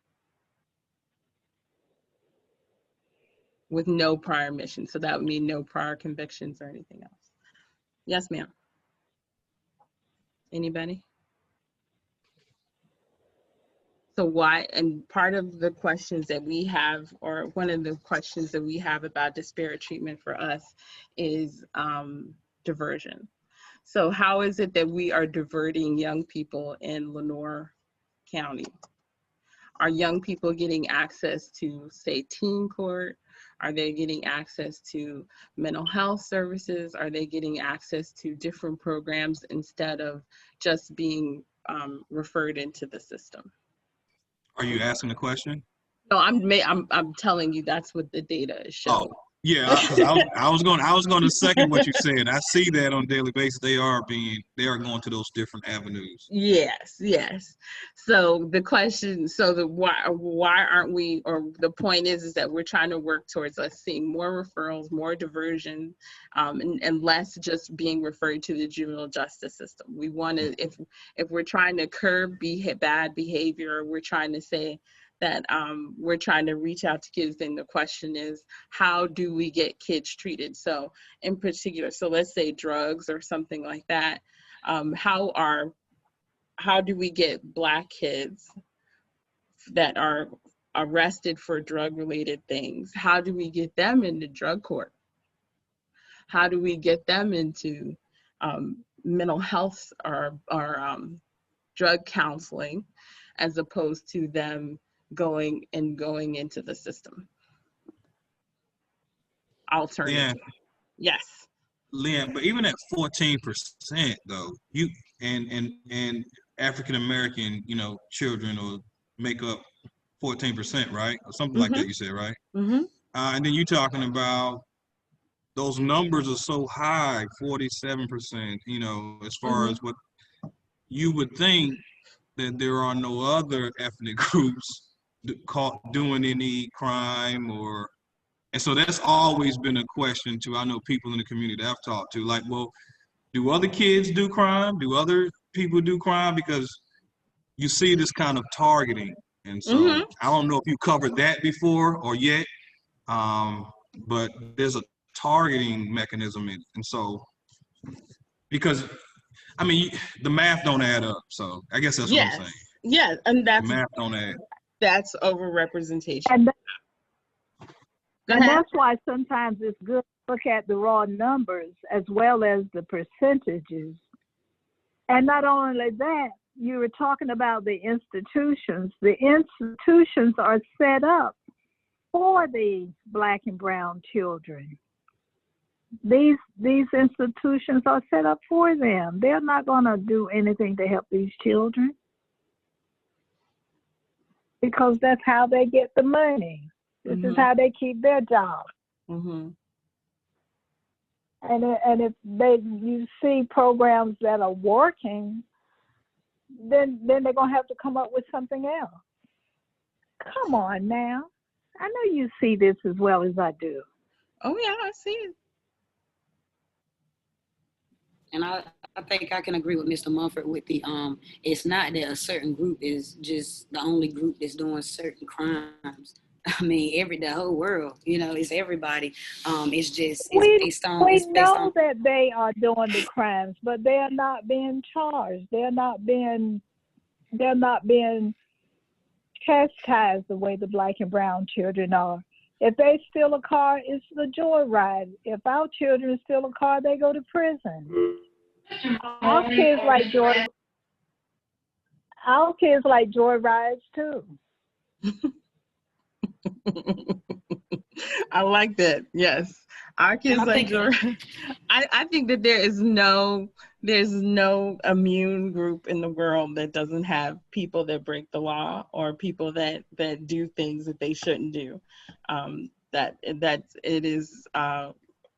A: with no prior admission? So that would mean no prior convictions or anything else. Yes, ma'am. Anybody? So why, and part of the questions that we have, or one of the questions that we have about disparate treatment for us is diversion. So how is it that we are diverting young people in Lenore County? Are young people getting access to, say, teen court? Are they getting access to mental health services? Are they getting access to different programs instead of just being referred into the system?
F: Are you asking a question?
A: No, I'm telling you that's what the data is showing.
F: Oh, yeah, I was going to second what you said. I see that on a daily basis. They are going to those different avenues.
A: Yes. So the question, why aren't we, or the point is that we're trying to work towards us seeing more referrals, more diversion, and less just being referred to the juvenile justice system. We want to, if we're trying to curb bad behavior, we're trying to say that we're trying to reach out to kids, then the question is, how do we get kids treated? So in particular, so let's say drugs or something like that, how do we get Black kids that are arrested for drug-related things? How do we get them into drug court? How do we get them into mental health or drug counseling, as opposed to them going into the system? Alternative.
F: Yeah.
A: Yes.
F: Leanne, but even at 14% though, you and African American, children will make up 14%, right? Or something like that you said, right?
A: Mm-hmm.
F: And then you're talking about those numbers are so high, 47%, as far as what you would think that there are no other ethnic groups caught doing any crime and so that's always been a question too. I know people in the community that I've talked to, like, well, do other kids do crime? Do other people do crime? Because you see this kind of targeting. And so I don't know if you covered that before or yet, but there's a targeting mechanism. And so, because, I mean, the math don't add up. So I guess that's what I'm saying.
A: Yes, and
F: The math don't add.
A: That's overrepresentation.
G: And that's why sometimes it's good to look at the raw numbers as well as the percentages. And not only that, you were talking about the institutions. The institutions are set up for the Black and brown children. These institutions are set up for them. They're not going to do anything to help these children because that's how they get the money. This is how they keep their job. And if you see programs that are working, then they're gonna have to come up with something else. Come on now, I know you see this as well as I do.
A: Oh yeah, I see it.
D: And I think I can agree with Mr. Mumford with the it's not that a certain group is just the only group that's doing certain crimes. I mean, the whole world, it's everybody. It's just, it's based on.
G: We know that they are doing the crimes, but they are not being charged. They're not being chastised the way the Black and brown children are. If they steal a car, it's the joyride. If our children steal a car, they go to prison. Our kids like joyrides too.
A: I like that. Yes, our kids like Jordan. I think that there's no immune group in the world that doesn't have people that break the law or people that do things that they shouldn't do. It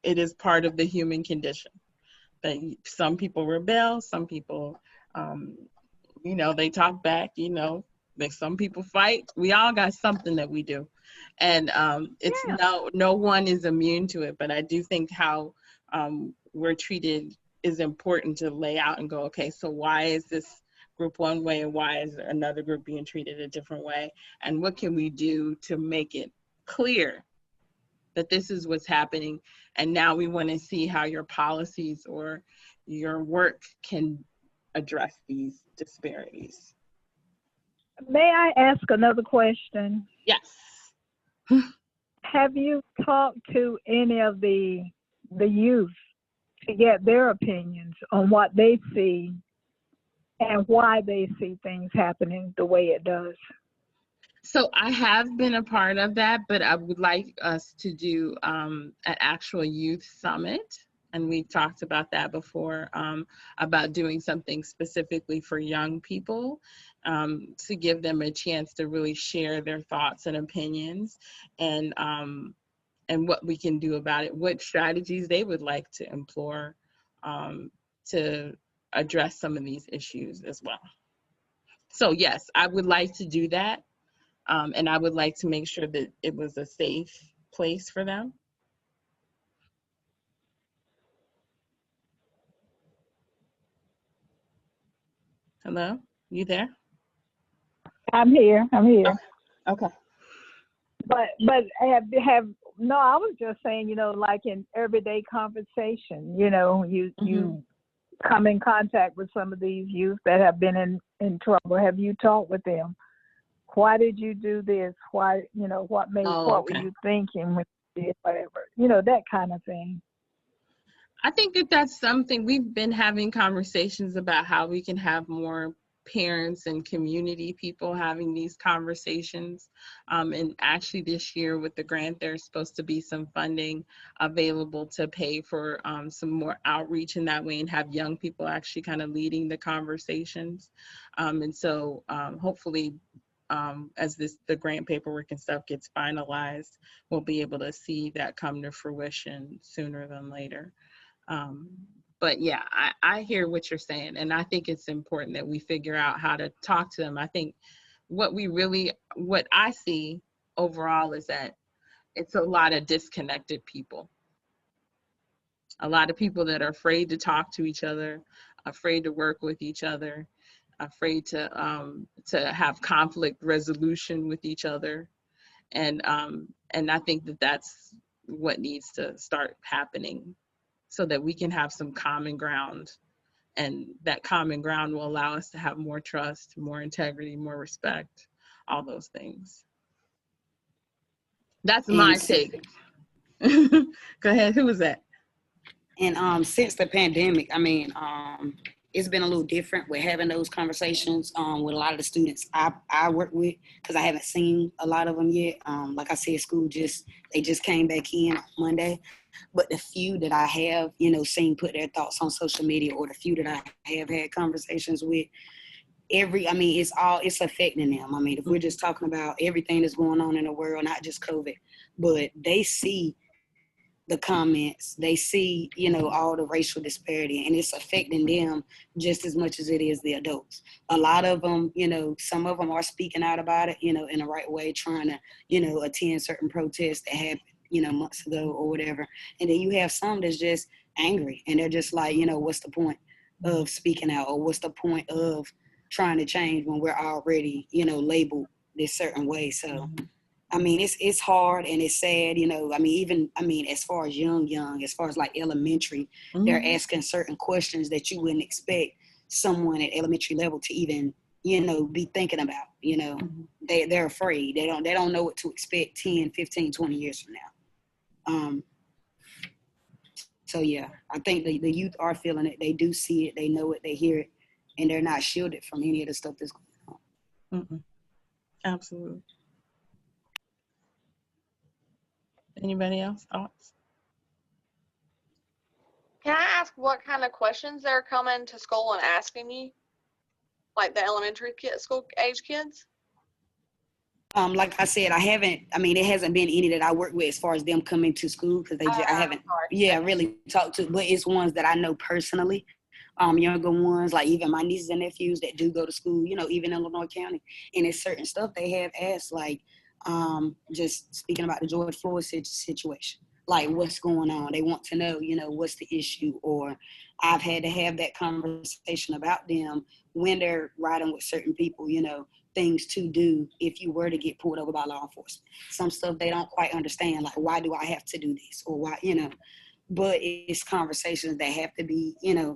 A: is part of the human condition. That some people rebel, some people, they talk back. Like some people fight. We all got something that we do. And no one is immune to it, but I do think how we're treated is important to lay out and go, okay, so why is this group one way and why is another group being treated a different way? And what can we do to make it clear that this is what's happening? And now we want to see how your policies or your work can address these disparities.
G: May I ask another question?
A: Yes.
G: Have you talked to any of the youth to get their opinions on what they see and why they see things happening the way it does?
A: So I have been a part of that, but I would like us to do an actual youth summit. And we've talked about that before, about doing something specifically for young people, to give them a chance to really share their thoughts and opinions and what we can do about it, what strategies they would like to employ to address some of these issues as well. So yes, I would like to do that. And I would like to make sure that it was a safe place for them. Hello, you there?
G: I'm here.
A: Okay.
G: But no, I was just saying, like in everyday conversation, you come in contact with some of these youth that have been in trouble. Have you talked with them? Why did you do this? Why, what were you thinking when you did whatever? That kind of thing.
A: I think that that's something we've been having conversations about, how we can have more parents and community people having these conversations. And actually this year with the grant, there's supposed to be some funding available to pay for some more outreach in that way and have young people actually kind of leading the conversations. And so hopefully as the grant paperwork and stuff gets finalized, we'll be able to see that come to fruition sooner than later. But yeah, I hear what you're saying. And I think it's important that we figure out how to talk to them. I think what I see overall is that it's a lot of disconnected people. A lot of people that are afraid to talk to each other, afraid to work with each other, afraid to have conflict resolution with each other. And I think that that's what needs to start happening, so that we can have some common ground, and that common ground will allow us to have more trust, more integrity, more respect, all those things. That's my take. Go ahead. Who was that?
D: And since the pandemic, I mean, it's been a little different with having those conversations with a lot of the students I work with, because I haven't seen a lot of them yet. Like I said, school they just came back in on Monday. But the few that I have, seen put their thoughts on social media, or the few that I have had conversations with, it's affecting them. I mean, if we're just talking about everything that's going on in the world, not just COVID, but they see the comments, they see, all the racial disparity, and it's affecting them just as much as it is the adults. A lot of them, some of them are speaking out about it, in the right way, trying to, attend certain protests that happened, months ago or whatever. And then you have some that's just angry, and they're just like, what's the point of speaking out, or what's the point of trying to change when we're already, labeled this certain way. So, I mean, it's hard and it's sad, as far as young, as far as like elementary, they're asking certain questions that you wouldn't expect someone at elementary level to even, be thinking about, they're afraid. They don't know what to expect 10, 15, 20 years from now. So yeah, I think the youth are feeling it. They do see it, they know it, they hear it, and they're not shielded from any of the stuff that's going on.
A: Absolutely. Anybody else thoughts?
C: Can I ask what kind of questions they're coming to school and asking you? Like the elementary school age kids?
D: Like I said, it hasn't been any that I work with as far as them coming to school, because I haven't really talked to, but it's ones that I know personally. Younger ones, like even my nieces and nephews that do go to school, even in Illinois County. And it's certain stuff they have asked, like just speaking about the George Floyd situation, like what's going on. They want to know, what's the issue, or I've had to have that conversation about them when they're riding with certain people, things to do if you were to get pulled over by law enforcement. Some stuff they don't quite understand, like why do I have to do this, or why, but it's conversations that have to be,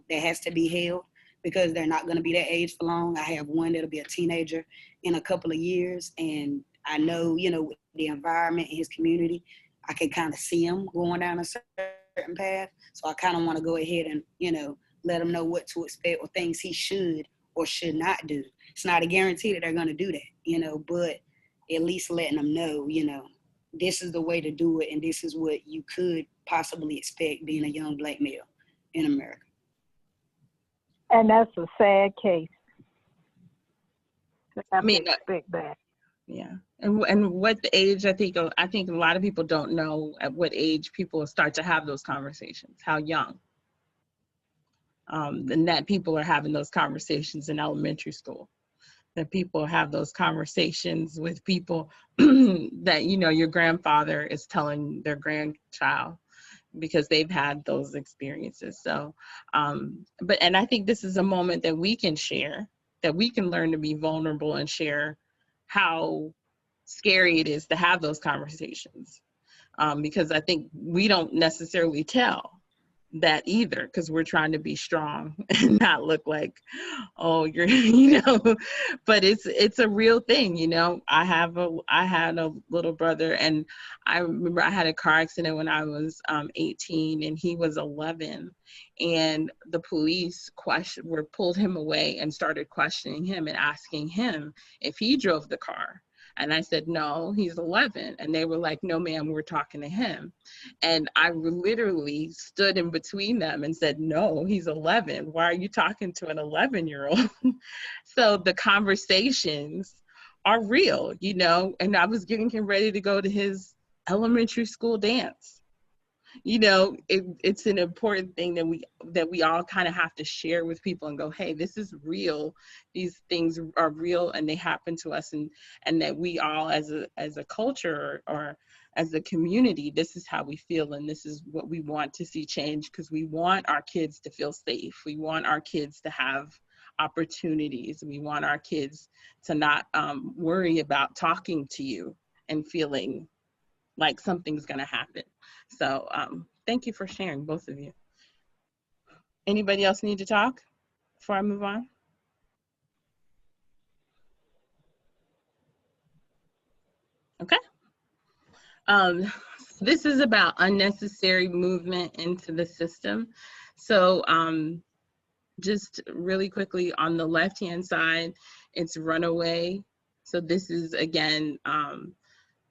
D: that has to be held, because they're not going to be that age for long. I have one that'll be a teenager in a couple of years, and I know, with the environment in his community, I can kind of see him going down a certain path. So I kind of want to go ahead and, let him know what to expect, or things he should or should not do. It's not a guarantee that they're going to do that, but at least letting them know, this is the way to do it, and this is what you could possibly expect being a young Black male in America.
G: And that's a sad case. Expect that.
A: Yeah, and what the age? I think a lot of people don't know at what age people start to have those conversations. How young? And that people are having those conversations in elementary school. That people have those conversations with people that, your grandfather is telling their grandchild, because they've had those experiences. So, and I think this is a moment that we can share, that we can learn to be vulnerable and share how scary it is to have those conversations. Because I think we don't necessarily tell that either, because we're trying to be strong and not look like, oh, you're, but it's a real thing. I had a little brother, and I remember I had a car accident when I was 18 and he was 11, and the police pulled him away and started questioning him and asking him if he drove the car. And I said, no, he's 11. And they were like, no, ma'am, we're talking to him. And I literally stood in between them and said, no, he's 11. Why are you talking to an 11-year-old? So the conversations are real, and I was getting him ready to go to his elementary school dance. you know, it's an important thing that we all kind of have to share with people and go, hey, this is real. These things are real and they happen to us, and that we all as a culture or as a community, this is how we feel, and this is what we want to see change, because we want our kids to feel safe. We want our kids to have opportunities. We want our kids to not worry about talking to you and feeling like something's going to happen. So thank you for sharing, both of you. Anybody else need to talk before I move on? Okay. This is about unnecessary movement into the system. So just really quickly, on the left-hand side, it's runaway. So this is, again,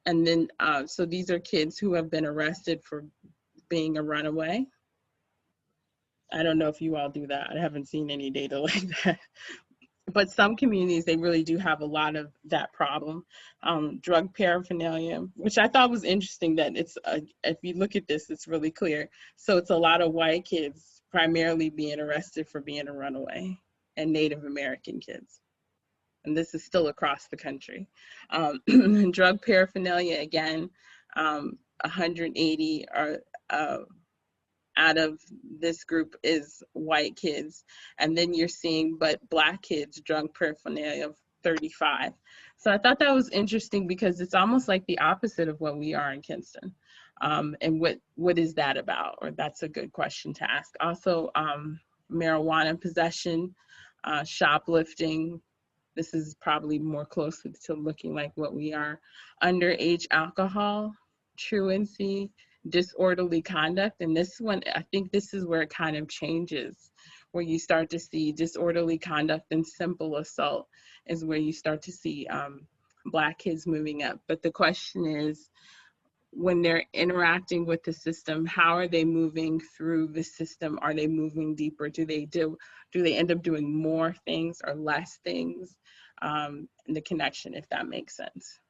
A: and then, so these are kids who have been arrested for being a runaway. I don't know if you all do that. I haven't seen any data like that. But some communities, they really do have a lot of that problem. Drug paraphernalia, which I thought was interesting that it's, if you look at this, it's really clear. So it's a lot of white kids primarily being arrested for being a runaway, and Native American kids. And this is still across the country. Drug paraphernalia, again, 180 are out of this group is white kids. And then you're seeing, but Black kids, drug paraphernalia of 35. So I thought that was interesting, because it's almost like the opposite of what we are in Kinston. And what is that about? Or that's a good question to ask. Also, marijuana possession, shoplifting. This is probably more closely to looking like what we are. Underage alcohol, truancy, disorderly conduct. And this one, I think this is where it kind of changes, where you start to see disorderly conduct and simple assault is where you start to see Black kids moving up. But the question is, when they're interacting with the system, how are they moving through the system? Are they moving deeper? Do they end up doing more things or less things? The connection, if that makes sense.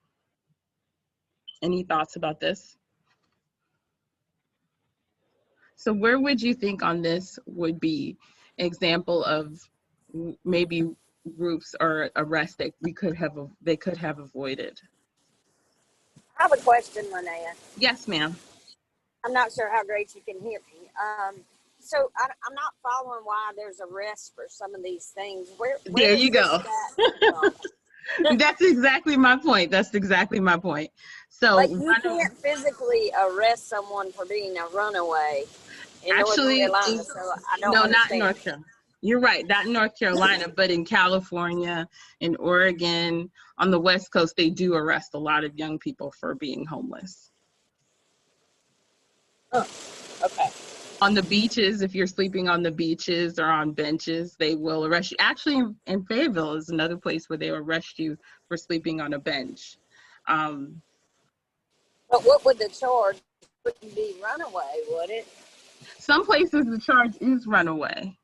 A: Any thoughts about this? So where would you think on this would be example of maybe groups or arrests that they could have avoided?
I: I have a question, Linnea.
A: Yes, ma'am.
I: I'm not sure how great you can hear me. So I'm not following why there's arrests for some of these things. Where
A: there you go. That's exactly my point. That's exactly my point. So
I: like you can't physically arrest someone for being a runaway in
A: actually,
I: North Carolina. So I don't
A: no,
I: understand.
A: not in North Carolina. You're right, not in North Carolina, but in California, in Oregon, on the West Coast, they do arrest a lot of young people for being homeless.
I: Oh, okay.
A: On the beaches, if you're sleeping on the beaches or on benches, they will arrest you. Actually, in Fayetteville is another place where they arrest you for sleeping on a bench.
I: But what would the charge? Wouldn't be runaway, would it?
A: Some places the charge is runaway,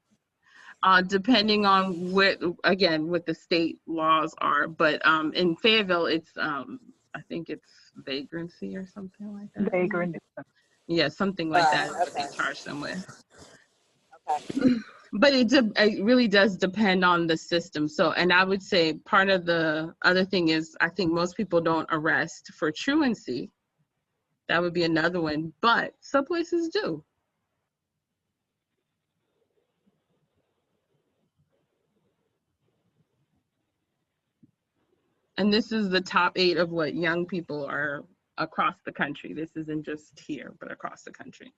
A: depending on what the state laws are. But in Fayetteville, it's I think it's vagrancy or something like that.
G: Vagrancy.
A: Yeah, something like that.
I: Okay.
A: They charge them with.
I: Okay.
A: But it really does depend on the system. So, and I would say part of the other thing is, I think most people don't arrest for truancy. That would be another one, but some places do. And this is the top 8 of what young people are across the country. This isn't just here, but across the country.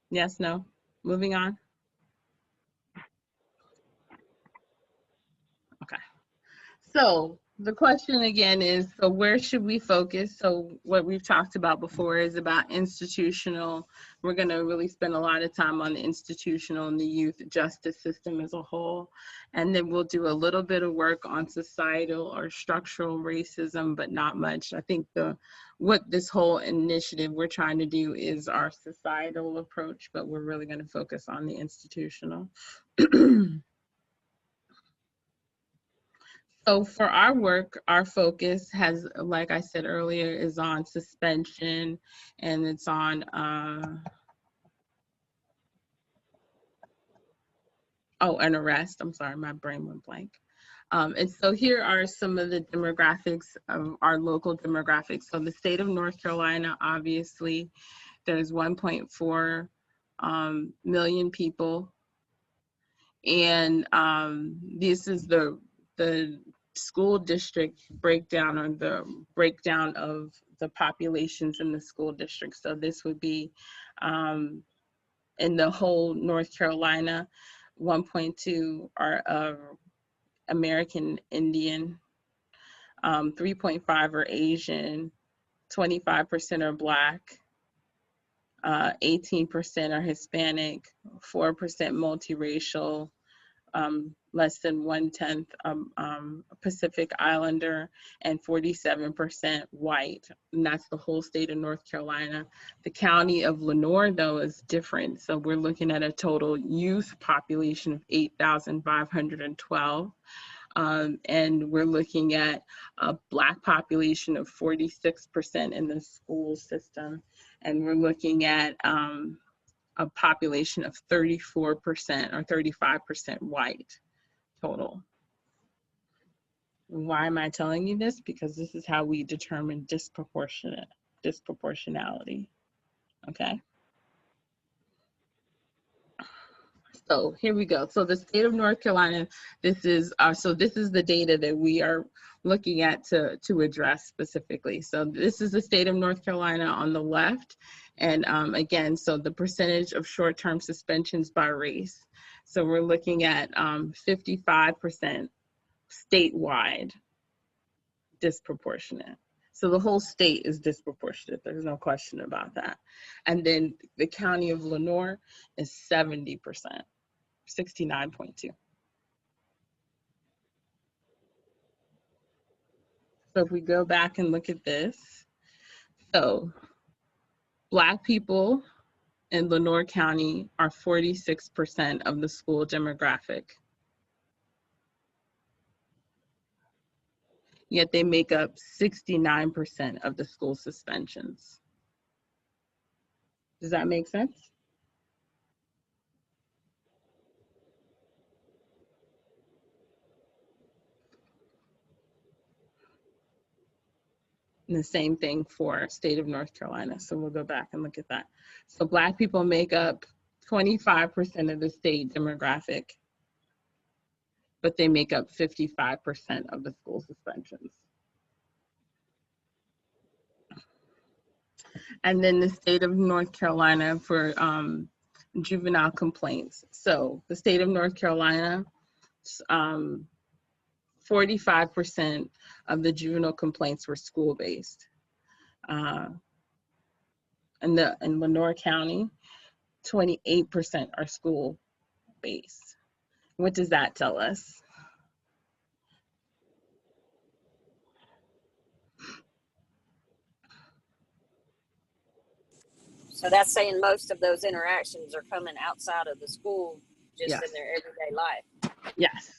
A: Yes, no, moving on. Okay. So the question again is, so where should we focus? So what we've talked about before is about institutional. We're going to really spend a lot of time on the institutional and the youth justice system as a whole. And then we'll do a little bit of work on societal or structural racism, but not much. I think what this whole initiative we're trying to do is our societal approach, but we're really going to focus on the institutional. So for our work, our focus has, like I said earlier, is on suspension, and it's on, and arrest. I'm sorry, my brain went blank. And so here are some of the demographics of our local demographics. So the state of North Carolina, obviously, there's 1.4 million people. And this is the school district breakdown, or the breakdown of the populations in the school district. So this would be in the whole North Carolina, 1.2 are American Indian, 3.5 are Asian, 25% are Black, 18% are Hispanic, 4% multiracial, less than 1/10 Pacific Islander, and 47% white. And that's the whole state of North Carolina. The county of Lenoir, though, is different. So we're looking at a total youth population of 8,512. And we're looking at a Black population of 46% in the school system. And we're looking at a population of 34% or 35% white total. Why am I telling you this? Because this is how we determine disproportionality, okay? So here we go. So the state of North Carolina, this is the data that we are looking at to address specifically. So this is the state of North Carolina on the left. And again, so the percentage of short-term suspensions by race. So we're looking at 55% statewide disproportionate. So the whole state is disproportionate. There's no question about that. And then the county of Lenoir is 70%, 69.2. So if we go back and look at this, so Black people in Lenoir County are 46% of the school demographic. Yet they make up 69% of the school suspensions. Does that make sense? And the same thing for state of North Carolina. So we'll go back and look at that. So Black people make up 25% of the state demographic, but they make up 55% of the school suspensions. And then the state of North Carolina for juvenile complaints. So the state of North Carolina, 45% of the juvenile complaints were school-based. In Lenoir County, 28% are school-based. What does that tell us?
I: So that's saying most of those interactions are coming outside of the school, just
A: Yes.
I: in their everyday life.
A: Yes.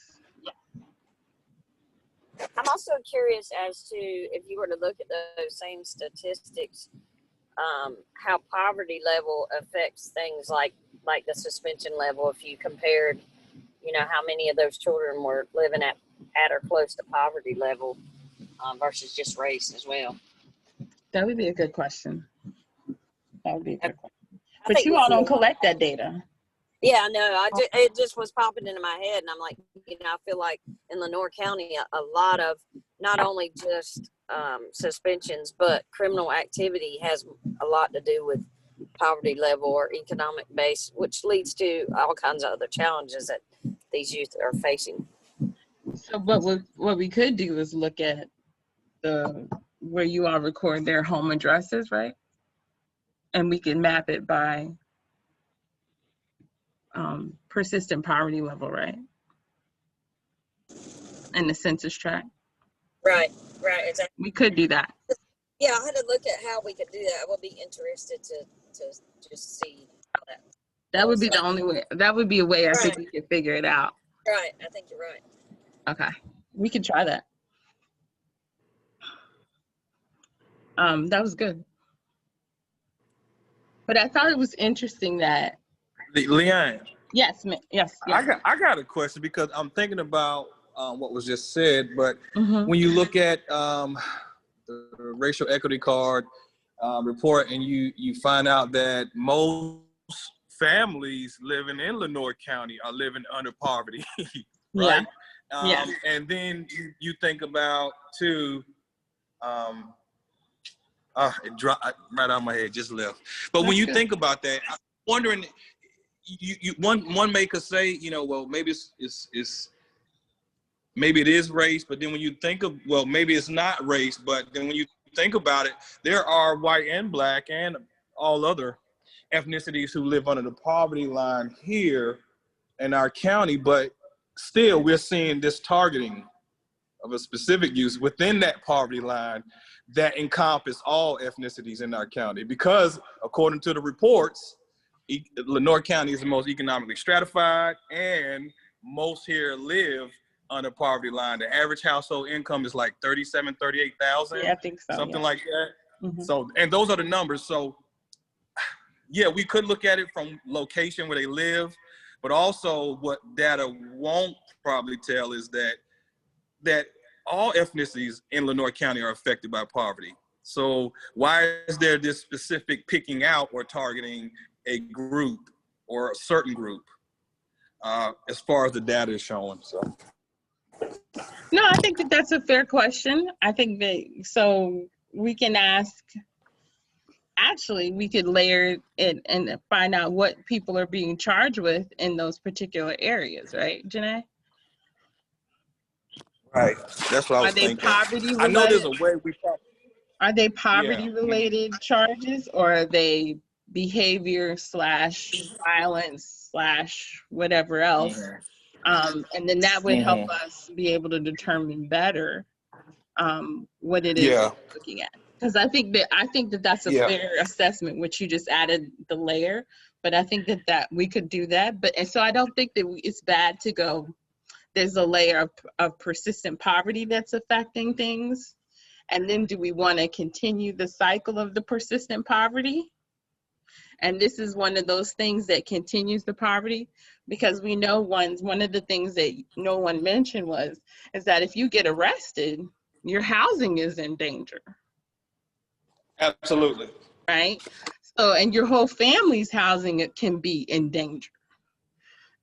I: I'm also curious as to if you were to look at those same statistics, how poverty level affects things like the suspension level. If you compared, how many of those children were living at or close to poverty level versus just race as well.
A: That would be a good question. That would be a good question. But you all don't collect that data.
I: Yeah, no, it just was popping into my head, and I'm like, I feel like in Lenoir County, a lot of not only just suspensions, but criminal activity has a lot to do with poverty level or economic base, which leads to all kinds of other challenges that these youth are facing.
A: So what we could do is look at where you all record their home addresses, right? And we can map it by persistent poverty level, right? And the census tract.
I: Right, exactly.
A: We could do that.
I: Yeah, I had to look at how we could do that. I would be interested to just see how that.
A: That would be the only way. That would be a way I think we could figure it out.
I: Right, I think you're right.
A: Okay. we could try that. That was good. But I thought it was interesting that.
J: Leanne.
A: Yes, yes.
J: I got a question because I'm thinking about what was just said, but
A: Mm-hmm.
J: when you look at the racial equity card report and you find out that most families living in Lenoir County are living under poverty, right?
A: Yeah.
J: And then you think about too, it dropped right out of my head, just left. But when you think about that, I'm wondering, one may could say, you know, well, maybe maybe it is race, but then when you think of, well, maybe it's not race, but then when you think about it, there are white and black and all other ethnicities who live under the poverty line here in our county, but still we're seeing this targeting of a specific use within that poverty line that encompass all ethnicities in our county. Because according to the reports, Lenoir County is the most economically stratified, and most here live under poverty line. The average household income is like 37, 38,000.
A: Yeah, I think so.
J: Something like that.
A: Mm-hmm.
J: So, and those are the numbers. So yeah, we could look at it from location where they live, but also what data won't probably tell is that all ethnicities in Lenoir County are affected by poverty. So why is there this specific picking out or targeting a group or a certain group as far as the data is showing? So.
A: No, I think that that's a fair question. I think that, so we can ask, actually, we could layer it and find out what people are being charged with in those particular areas, right, Janae?
J: Right, that's what I was
A: thinking. Are they poverty related?
J: I know there's a way we probably.
A: Are they poverty related charges, or are they behavior / violence / whatever else? Mm-hmm. And then that would help us be able to determine better what it is that we're looking at. Because I think that that's a fair assessment, which you just added the layer. But I think that we could do that. And so I don't think that it's bad to go, there's a layer of persistent poverty that's affecting things. And then do we want to continue the cycle of the persistent poverty? And this is one of those things that continues the poverty, because we know one of the things that no one mentioned is that if you get arrested, your housing is in danger.
J: Absolutely.
A: Right? So, and your whole family's housing can be in danger.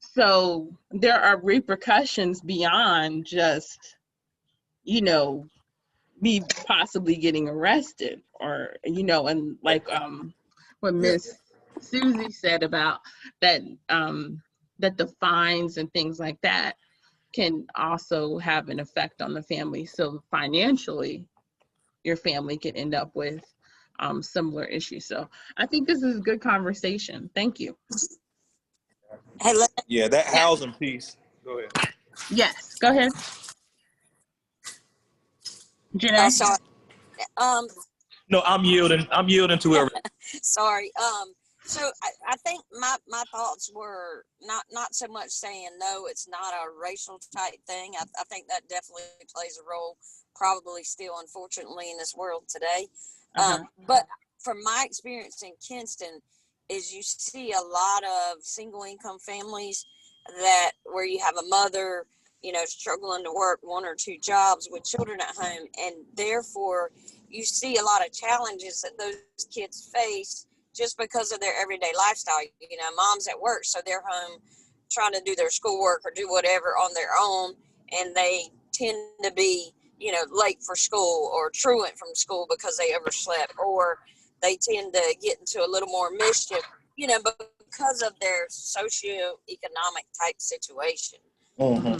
A: So there are repercussions beyond just, me possibly getting arrested, or, and like what Miss Susie said about that, that the fines and things like that can also have an effect on the family. So financially, your family could end up with similar issues. So I think this is a good conversation. Thank you.
J: Yeah, that housing piece. Go ahead.
A: Yes, go ahead. Janae?
I: Sorry.
J: No, I'm yielding to everything.
I: Sorry. So I think my thoughts were not so much saying no, it's not a racial type thing. I think that definitely plays a role, probably still, unfortunately, in this world today. But from my experience in Kinston, is you see a lot of single income families where you have a mother, struggling to work 1 or 2 jobs with children at home, and therefore you see a lot of challenges that those kids face just because of their everyday lifestyle. Mom's at work, so they're home trying to do their schoolwork or do whatever on their own, and they tend to be, late for school or truant from school because they overslept, or they tend to get into a little more mischief, because of their socioeconomic type situation.
J: Mm-hmm.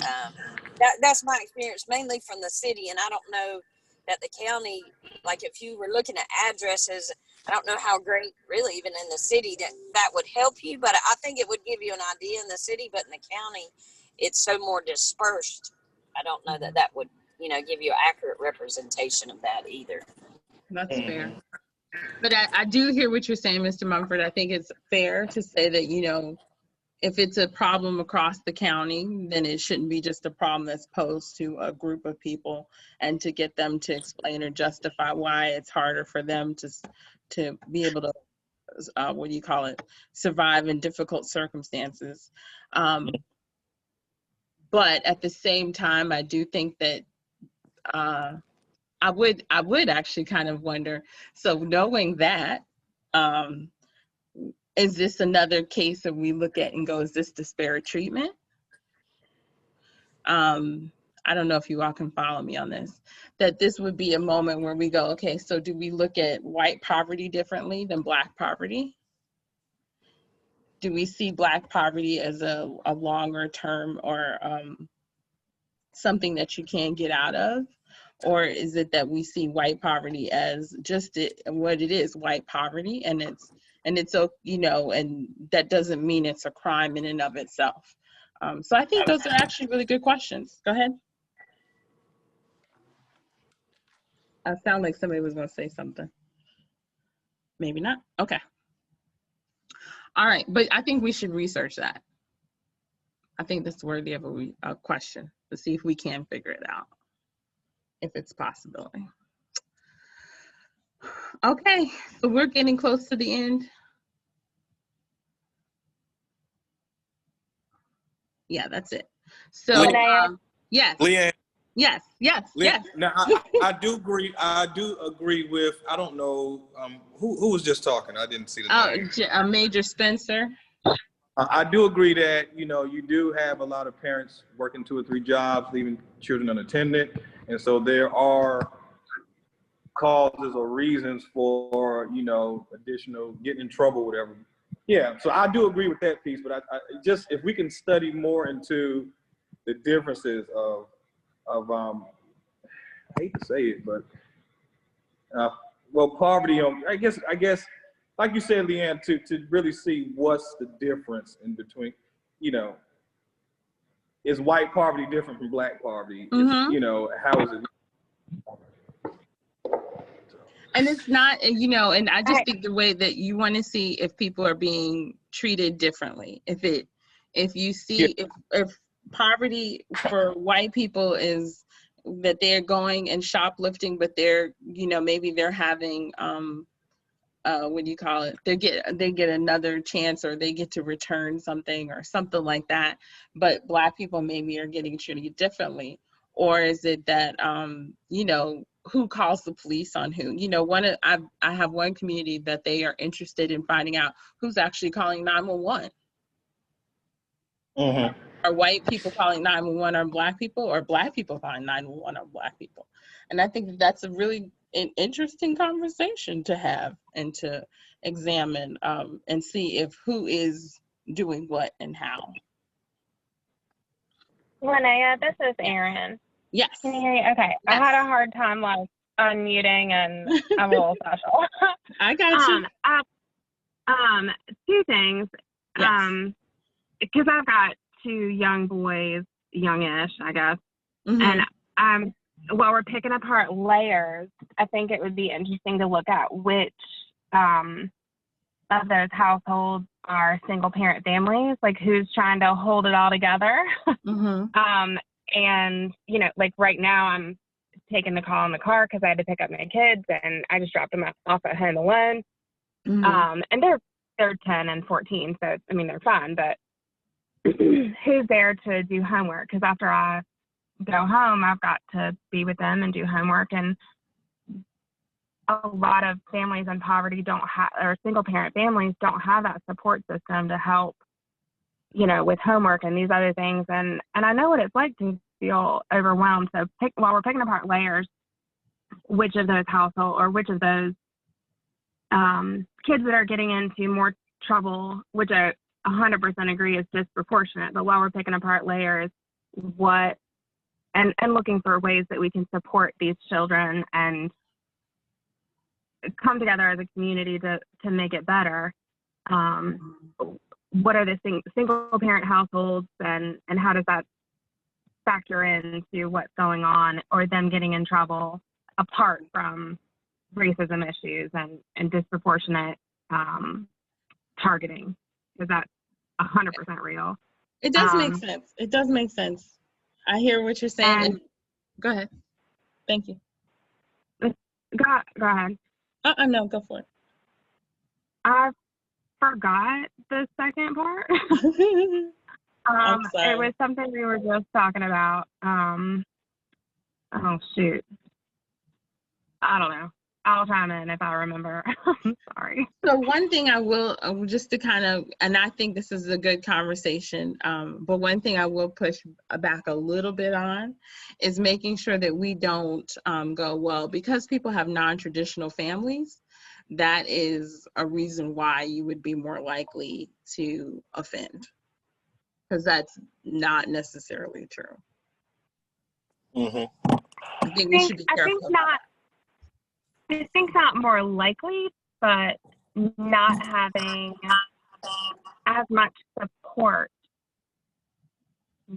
I: That's my experience, mainly from the city, and I don't know that the county, like if you were looking at addresses, I don't know how great, really, even in the city, that would help you, but I think it would give you an idea in the city, but in the county, it's so more dispersed. I don't know that would, give you an accurate representation of that either.
A: That's fair. But I do hear what you're saying, Mr. Mumford. I think it's fair to say that, if it's a problem across the county, then it shouldn't be just a problem that's posed to a group of people, and to get them to explain or justify why it's harder for them to be able to, what do you call it, survive in difficult circumstances. But at the same time, I do think that I would actually kind of wonder, so knowing that, is this another case that we look at and go, is this disparate treatment? I don't know if you all can follow me on this, that this would be a moment where we go, okay, so do we look at white poverty differently than Black poverty? Do we see Black poverty as a longer term, or something that you can get out of? Or is it that we see white poverty as just what it is, white poverty, and it's, you know, and that doesn't mean it's a crime in and of itself. So I think those are actually really good questions. Go ahead. I sound like somebody was going to say something. Maybe not. Okay. All right, but I think we should research that. I think that's worthy of a question to see if we can figure it out, if it's a possibility. Okay, so we're getting close to the end. Yeah, that's it. So, yes.
J: Leanne.
A: Yes.
J: Now, I do agree. I do agree with, I don't know, who was just talking? I didn't see the name.
A: Major Spencer.
J: I do agree that, you know, you do have a lot of parents working 2 or 3 jobs, leaving children unattended. And so there are causes or reasons for, you know, additional getting in trouble, whatever. Yeah, so I do agree with that piece, but I just, if we can study more into the differences of I hate to say it, but well, poverty. I guess, like you said, Leanne, to really see what's the difference in between. You know, is white poverty different from Black poverty?
A: Mm-hmm.
J: You know, how is it?
A: And it's not, you know, and I just think the way that you want to see if people are being treated differently. If you see, if poverty for white people is that they're going and shoplifting, but they're, you know, maybe they're having, what do you call it? They get another chance, or they get to return something or something like that. But Black people maybe are getting treated differently. Or is it that, you know, who calls the police on who? You know, I have one community that they are interested in finding out who's actually calling 911.
J: Mm-hmm.
A: Are white people calling 911 on Black people, or Black people calling 911 on Black people? And I think that's a really interesting conversation to have and to examine, and see if who is doing what and how.
K: Linnea, this is Erin.
A: Yes.
K: Can you hear me? Okay. Yes. I had a hard time like unmuting, and I'm a little special.
A: I got you.
K: 2 things.
A: Yes.
K: Because I've got 2 young boys, youngish, I guess.
A: Mm-hmm.
K: And while we're picking apart layers, I think it would be interesting to look at which of those households are single parent families, like who's trying to hold it all together.
A: Mm-hmm.
K: And, you know, like right now I'm taking the call in the car because I had to pick up my kids, and I just dropped them off at home alone.
A: Mm-hmm.
K: And they're 10 and 14, so I mean they're fine, but who's there to do homework? Because after I go home, I've got to be with them and do homework. And a lot of families in poverty don't have, or single parent families don't have that support system to help, you know, with homework and these other things. And I know what it's like to feel overwhelmed. So while we're picking apart layers, which of those households or which of those kids that are getting into more trouble, which I 100% agree is disproportionate, but while we're picking apart layers, and looking for ways that we can support these children and come together as a community to make it better. What are the single parent households, and how does that factor into what's going on, or them getting in trouble apart from racism issues and disproportionate targeting? Does that 100% real.
A: It does make sense. It does make sense. I hear what you're saying. And go ahead. Thank you.
K: Go ahead.
A: No, go for it.
K: I forgot the second part.
A: I'm sorry.
K: It was something we were just talking about. Oh shoot. I don't know. I'll chime in if I remember. I'm sorry.
A: So one thing I will, just to kind of, and I think this is a good conversation, but one thing I will push back a little bit on is making sure that we don't go, well, because people have non-traditional families, that is a reason why you would be more likely to offend. Because that's not necessarily true.
J: Mm-hmm.
A: I think we should be careful.
K: I think not more likely, but not having as much support,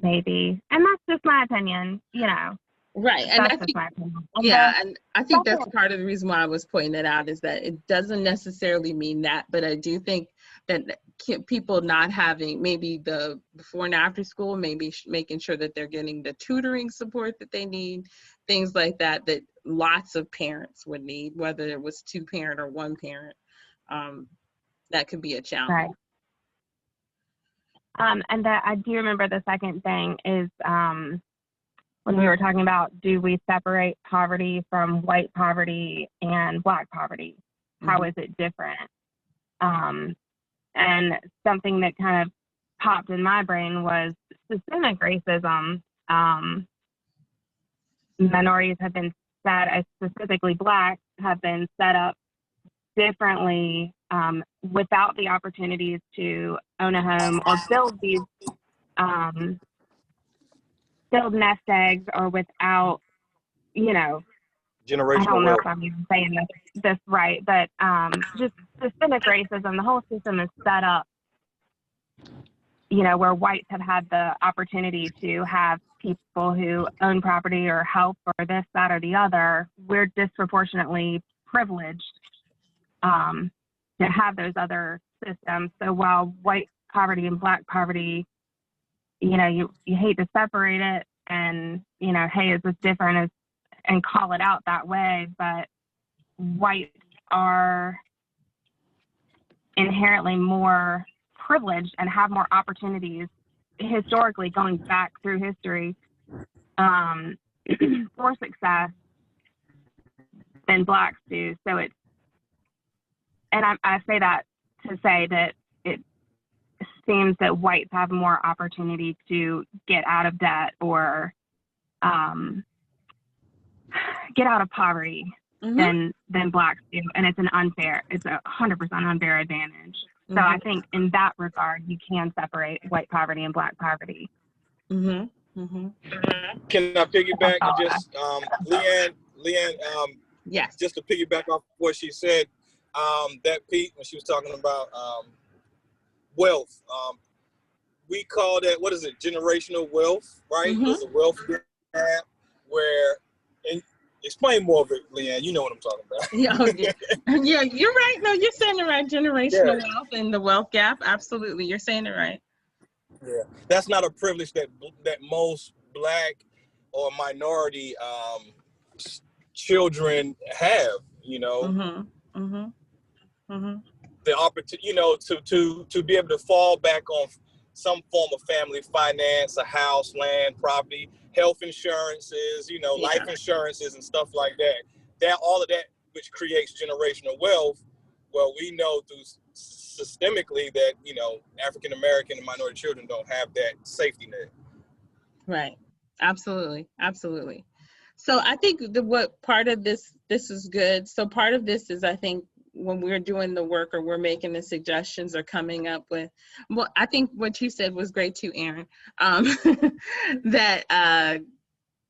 K: maybe. And that's just my opinion, you know.
A: Right. And
K: that's
A: I think,
K: my opinion.
A: and I think that's part of the reason why I was pointing it out, is that it doesn't necessarily mean that, but I do think that people not having maybe the before and after school, maybe making sure that they're getting the tutoring support that they need, things like that, that lots of parents would need, whether it was 2-parent or 1-parent, that could be a challenge.
K: Right. And that I do remember the second thing is when we were talking about, do we separate poverty from white poverty and Black poverty? How is it different? And something that kind of popped in my brain was systemic racism. Minorities have been set, specifically Black, have been set up differently without the opportunities to own a home or build these build nest eggs, or without, you know,
J: generational
K: I don't know
J: wealth.
K: if I'm even saying this right, but just systemic racism, the whole system is set up, you know, where whites have had the opportunity to have people who own property or help or this, that, or the other. We're disproportionately privileged to have those other systems. So while white poverty and Black poverty, you know, you hate to separate it and, you know, hey, is this different, and call it out that way, but whites are inherently more privileged and have more opportunities historically, going back through history, for success than Blacks do. So it's, and I say that to say that it seems that whites have more opportunity to get out of debt or get out of poverty than Blacks do, and it's a 100% unfair advantage. So I think in that regard, you can separate white poverty and Black poverty.
J: Can I piggyback and just Leanne?
A: Yes.
J: Just to piggyback off what she said, that Pete, when she was talking about wealth, we call that, what is it, generational wealth, right? There's a wealth gap where, and explain more of it, Leanne. You know what I'm talking about.
A: Yeah, you're right. No, you're saying it right. Generational wealth and the wealth gap. Absolutely, you're saying it right.
J: Yeah, that's not a privilege that most Black or minority children have. You know, the opportunity, you know, to be able to fall back on some form of family finance, a house, land, property, health insurances, you know, life insurances and stuff like that. That all of that, which creates generational wealth. Well, we know through systemically that, you know, African American and minority children don't have that safety net.
A: Right. Absolutely. Absolutely. So I think what part of this is good. So part of this is, I think, when we're doing the work or we're making the suggestions or coming up with, well, I think what you said was great too, Aaron, that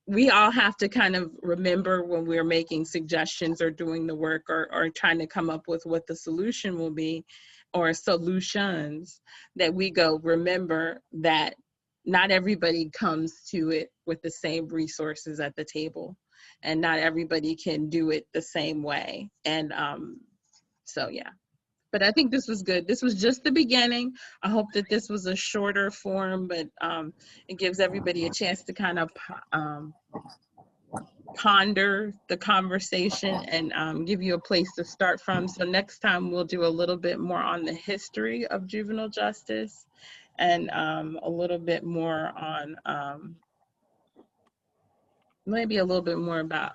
A: we all have to kind of remember when we're making suggestions or doing the work or trying to come up with what the solution will be or solutions, that we go, remember that not everybody comes to it with the same resources at the table, and not everybody can do it the same way. And so, yeah, But I think this was good. This was just the beginning. I hope that this was a shorter form, but it gives everybody a chance to kind of ponder the conversation and give you a place to start from. So next time we'll do a little bit more on the history of juvenile justice and a little bit more on maybe a little bit more about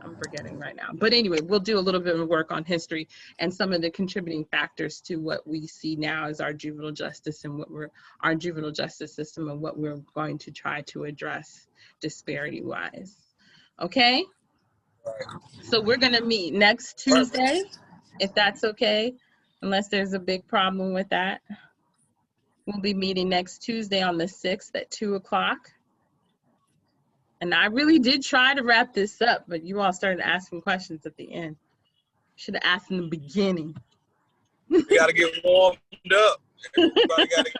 A: I'm forgetting right now. But anyway, we'll do a little bit of work on history and some of the contributing factors to what we see now as our juvenile justice and our juvenile justice system and what we're going to try to address disparity-wise. Okay? So we're going to meet next Tuesday, if that's okay, unless there's a big problem with that. We'll be meeting next Tuesday on the 6th at 2 o'clock. And I really did try to wrap this up, but you all started asking questions at the end. Should have asked in the beginning.
J: We got to get warmed up. Everybody got to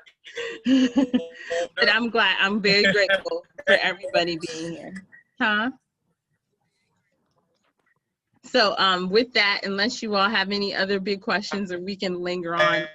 J: get warmed up.
A: But I'm glad. I'm very grateful for everybody being here. Huh? So with that, unless you all have any other big questions or we can linger on.